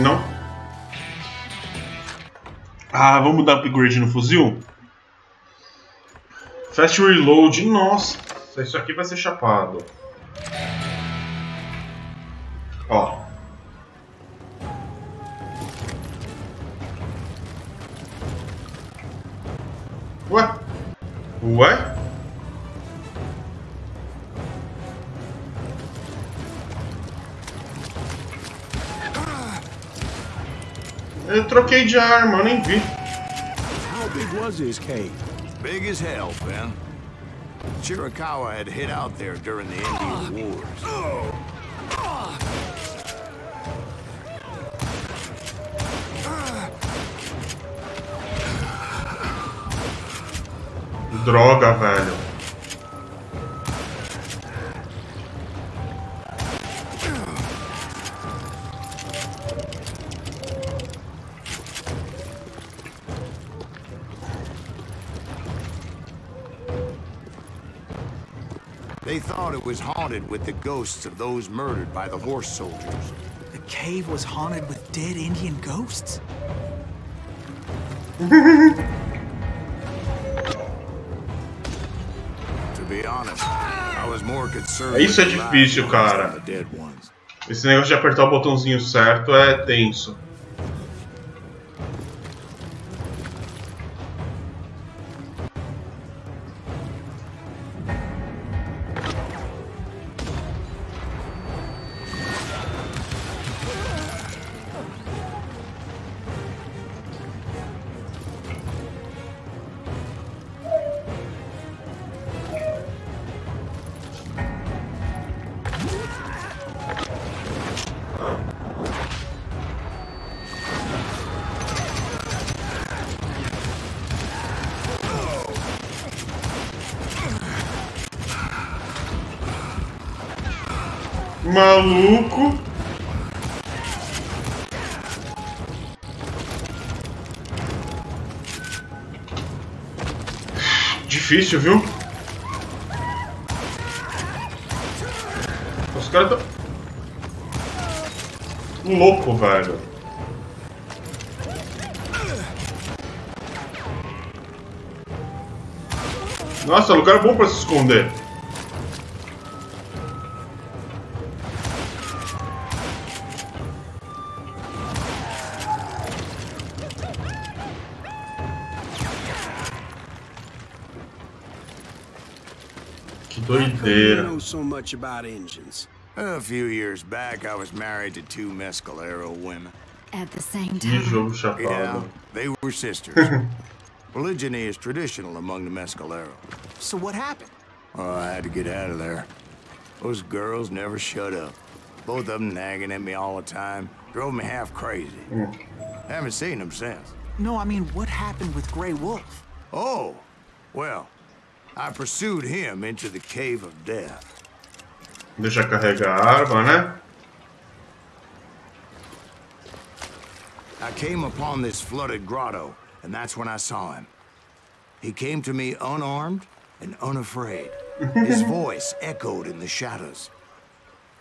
Não. Ah, vamos dar upgrade no fuzil? Fast reload. Nossa, isso aqui vai ser chapado. Ó. Ué? Ué? Eu troquei de arma, eu nem vi. How big was his cave? Big as hell, Ben. Chiricahua had hid out there during the Indian Wars. Droga, velho. They thought it was haunted with the ghosts of those murdered by the horse soldiers. The cave was haunted with dead Indian ghosts? To be honest, I was more concerned Isso é with the live difícil, ones cara. than the dead ones. Esse negócio de apertar o botãozinho certo é tenso. Maluco. Difícil, viu? Os caras tão... louco, velho. Nossa, lugar bom pra se esconder. Que doideira. Know so much about engines. A few years back, I was married to 2 Mescalero women. At the same Que time. jogo chapado. Yeah, they were sisters. Polygyny is traditional among the Mescalero. So what happened? Oh, I had to get out of there. Those girls never shut up. Both of them nagging at me all the time. Drove me half crazy. Haven't seen them since. No, I mean, what happened with Grey Wolf? Oh, well, I pursued him into the Cave of Death. Deixa carregar a arma, né? I came upon this flooded grotto, and that's when I saw him. He came to me unarmed and unafraid. His voice echoed in the shadows.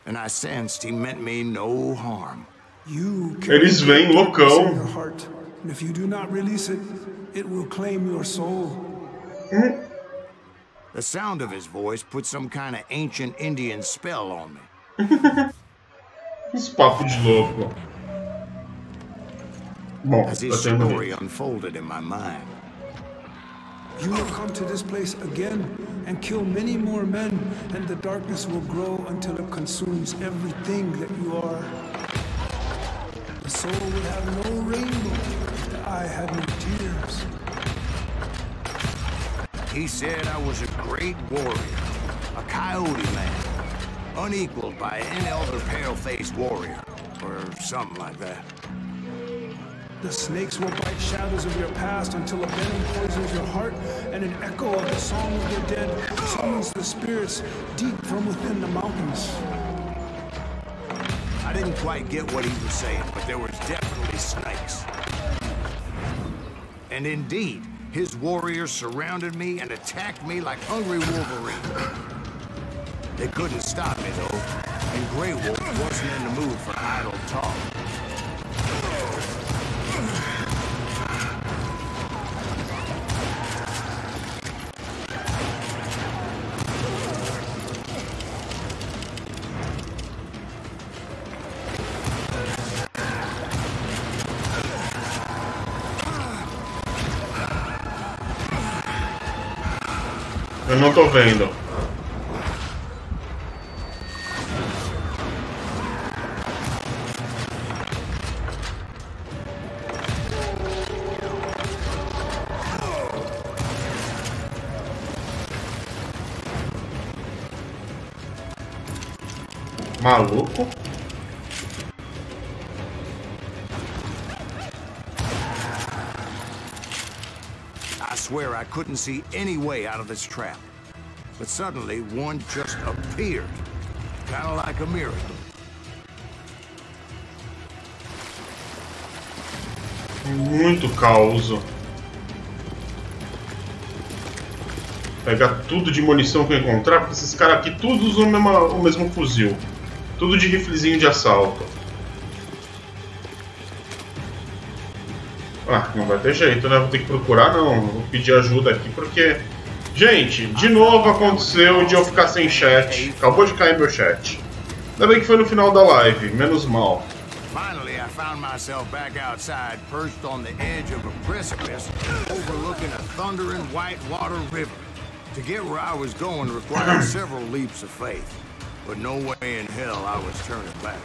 And I sensed he meant me no harm. You Eles vêm in loucão. your heart, and if you do not release it, it will claim your soul. The sound of his voice put some kind of ancient Indian spell on me. Esse papo de louco. Bom, As tá his tendo story unfolded in my mind. You will come to this place again and kill many more men, and the darkness will grow until it consumes everything that you are. The soul will have no rainbow, the eye had no tears. He said I was a great warrior, a coyote man, unequaled by any other pale-faced warrior, or something like that. The snakes will bite shadows of your past until a venom poisons your heart, and an echo of the song of the dead summons the spirits deep from within the mountains. I didn't quite get what he was saying, but there was definitely snakes. And indeed, his warriors surrounded me and attacked me like hungry wolverines. They couldn't stop me, though, and Grey Wolf wasn't in the mood for idle talk. Eu não tô vendo. Maluco. I swear I couldn't see any way out of this trap. But suddenly, one just appeared. Kind of like a miracle. Muito caos. Pegar tudo de munição que eu encontrar, porque esses caras aqui todos usam o mesmo fuzil. Tudo de riflezinho de assalto. Ah, não vai ter jeito, né? Vou ter que procurar, não. Vou pedir ajuda aqui, porque... Gente, de novo aconteceu de eu ficar sem chat. Acabou de cair meu chat. Ainda bem que foi no final da live, menos mal. Finally, I found myself back outside, perched on the edge of a precipice, overlooking a thundering whitewater river. To get where I was going required several leaps of faith, but no way in hell I was turning back.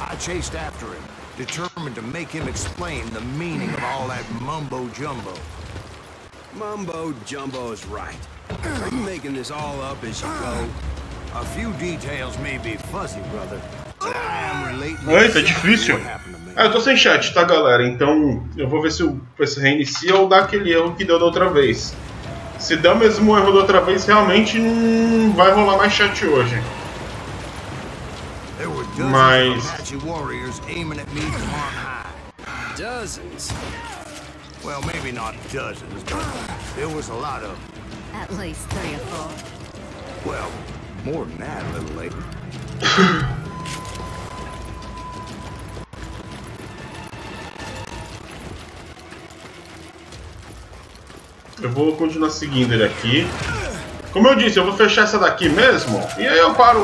I chased after him, determined to make him explain the meaning of all that mumbo-jumbo. Mumbo-jumbo's right. Are you making this all up as you go? A few details may be fuzzy, brother, Eita, difícil. Ah, eu tô sem chat, tá, galera? Então eu vou ver se se reinicia ou dá aquele erro que deu da outra vez. Se der o mesmo erro da outra vez, realmente não vai rolar mais chat hoje. Mas... Dozens? Well, maybe not dozens, but there was a lot of... At least 3 or 4. Well, more than that, little lady. Eu vou continuar seguindo ele aqui. Como eu disse, eu vou fechar essa daqui mesmo. E aí eu paro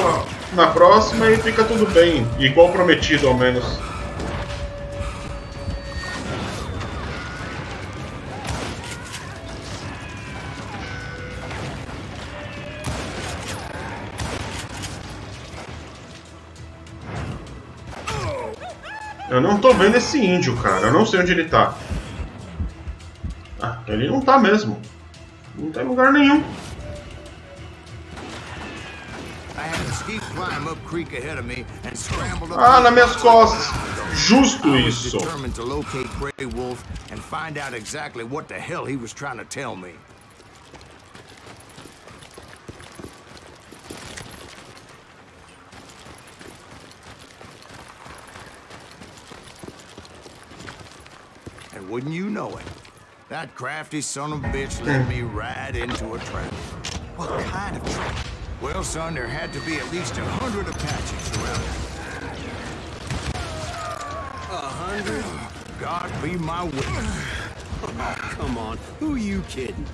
na próxima e fica tudo bem. Igual prometido, ao menos. Eu não tô vendo esse índio, cara. Eu não sei onde ele tá. Ah, ele não tá mesmo. Não tá em lugar nenhum. Ah, nas minhas costas. Justo isso. And wouldn't you know it, that crafty son of a bitch led me right into a trap. What kind of trap? Well, son, there had to be at least 100 Apaches around. 100? God be my witness. Oh, come on. Who are you kidding?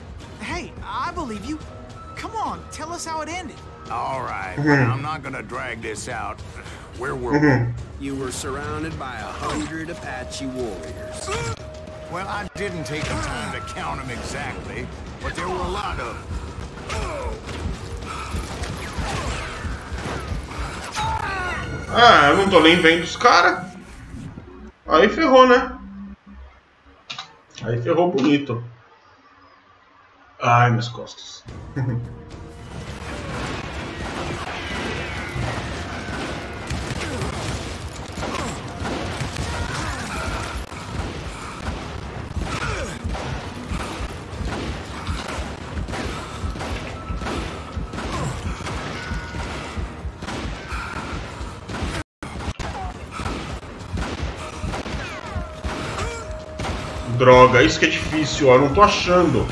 Hey, I believe you. Come on, tell us how it ended. All right, I'm not gonna drag this out. Where were we? You were surrounded by 100 Apache warriors. Well, I didn't take the time to count them exactly, but there were a lot of them. Ah, eu não tô nem vendo os caras. Aí ferrou, né? Aí ferrou bonito. Ai, minhas costas. Droga, isso que é difícil, ó. Eu não tô achando.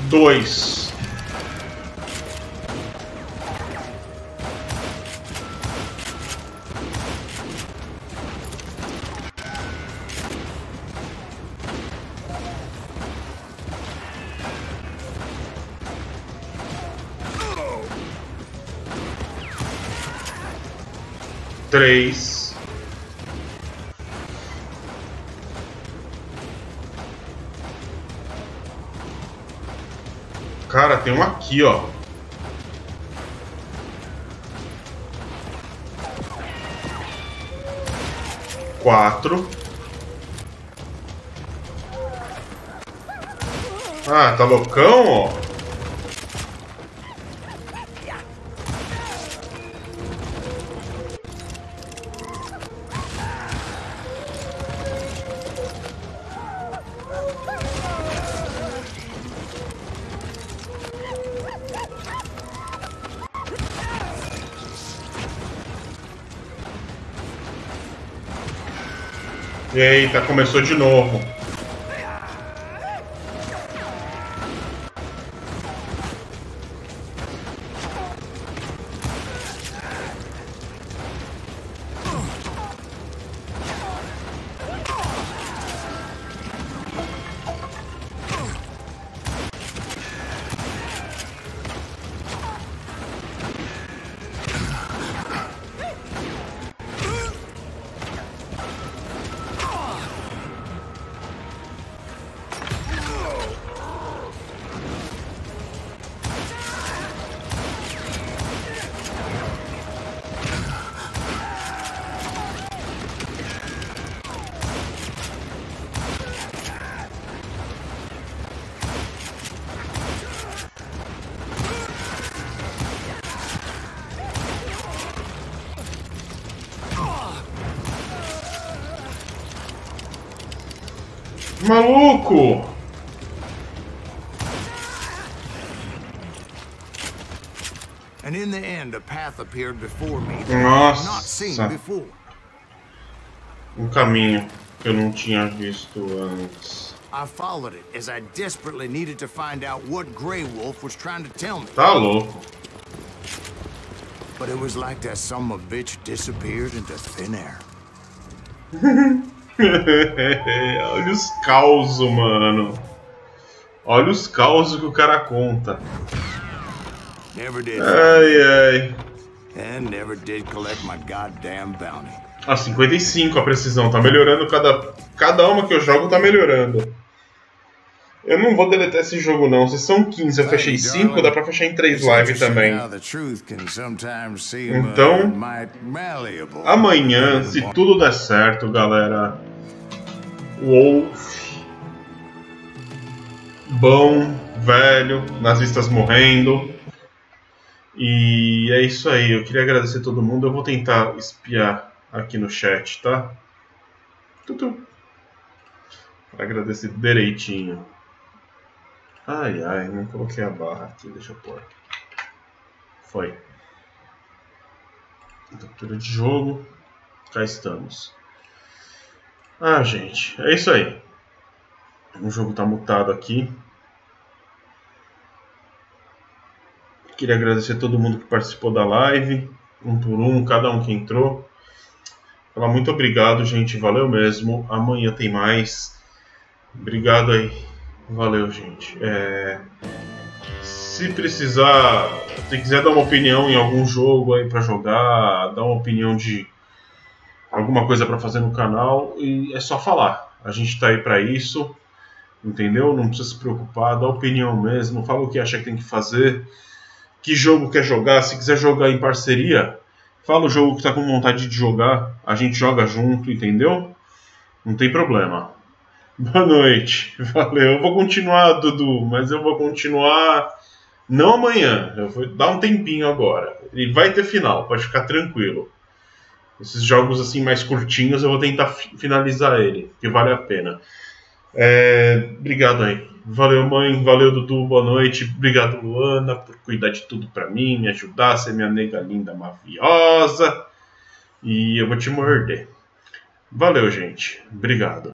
Dois. Três. Cara, tem um aqui, ó. Quatro. Ah, tá loucão, ó. Eita, começou de novo. Maluco! And in the end, a path appeared before me that I had not seen before. Caminho que eu não tinha visto antes. I followed it as I desperately needed to find out what Grey Wolf was trying to tell me. Tá louco. But it was like that son of a bitch disappeared into thin air. Olha os causos, mano. Olha os causos que o cara conta. Never did. Ai, ai. And never did collect my goddamn bounty. 55 a precisão, tá melhorando cada uma que eu jogo tá melhorando. Eu não vou deletar esse jogo não, se são 15 eu fechei 5, dá pra fechar em 3 lives também. Então, amanhã, se tudo der certo, galera, Wolf, bom, velho, nazistas morrendo, e é isso aí, eu queria agradecer a todo mundo, eu vou tentar espiar aqui no chat, tá? Pra agradecer direitinho. Ai, ai, não coloquei a barra aqui, deixa eu pôr. Foi. Captura de jogo. Cá estamos. Ah, gente, é isso aí. O jogo tá mutado aqui. Queria agradecer a todo mundo que participou da live. Um por um, cada um que entrou. Falar muito obrigado, gente. Valeu mesmo. Amanhã tem mais. Obrigado aí. Valeu, gente. Se precisar, se quiser dar uma opinião em algum jogo aí pra jogar, dar uma opinião de alguma coisa pra fazer no canal, e é só falar. A gente tá aí pra isso, entendeu? Não precisa se preocupar, dá opinião mesmo, fala o que acha que tem que fazer, que jogo quer jogar, se quiser jogar em parceria, fala o jogo que tá com vontade de jogar, a gente joga junto, entendeu? Não tem problema. Boa noite, valeu. Eu vou continuar, Dudu, mas eu vou continuar não amanhã, eu vou dar um tempinho agora. Ele vai ter final, pode ficar tranquilo. Esses jogos assim mais curtinhos eu vou tentar finalizar ele, que vale a pena. Obrigado aí. Valeu, mãe, valeu, Dudu, boa noite. Obrigado, Luana, por cuidar de tudo pra mim, me ajudar, ser minha nega linda, mafiosa. E eu vou te morder. Valeu, gente. Obrigado.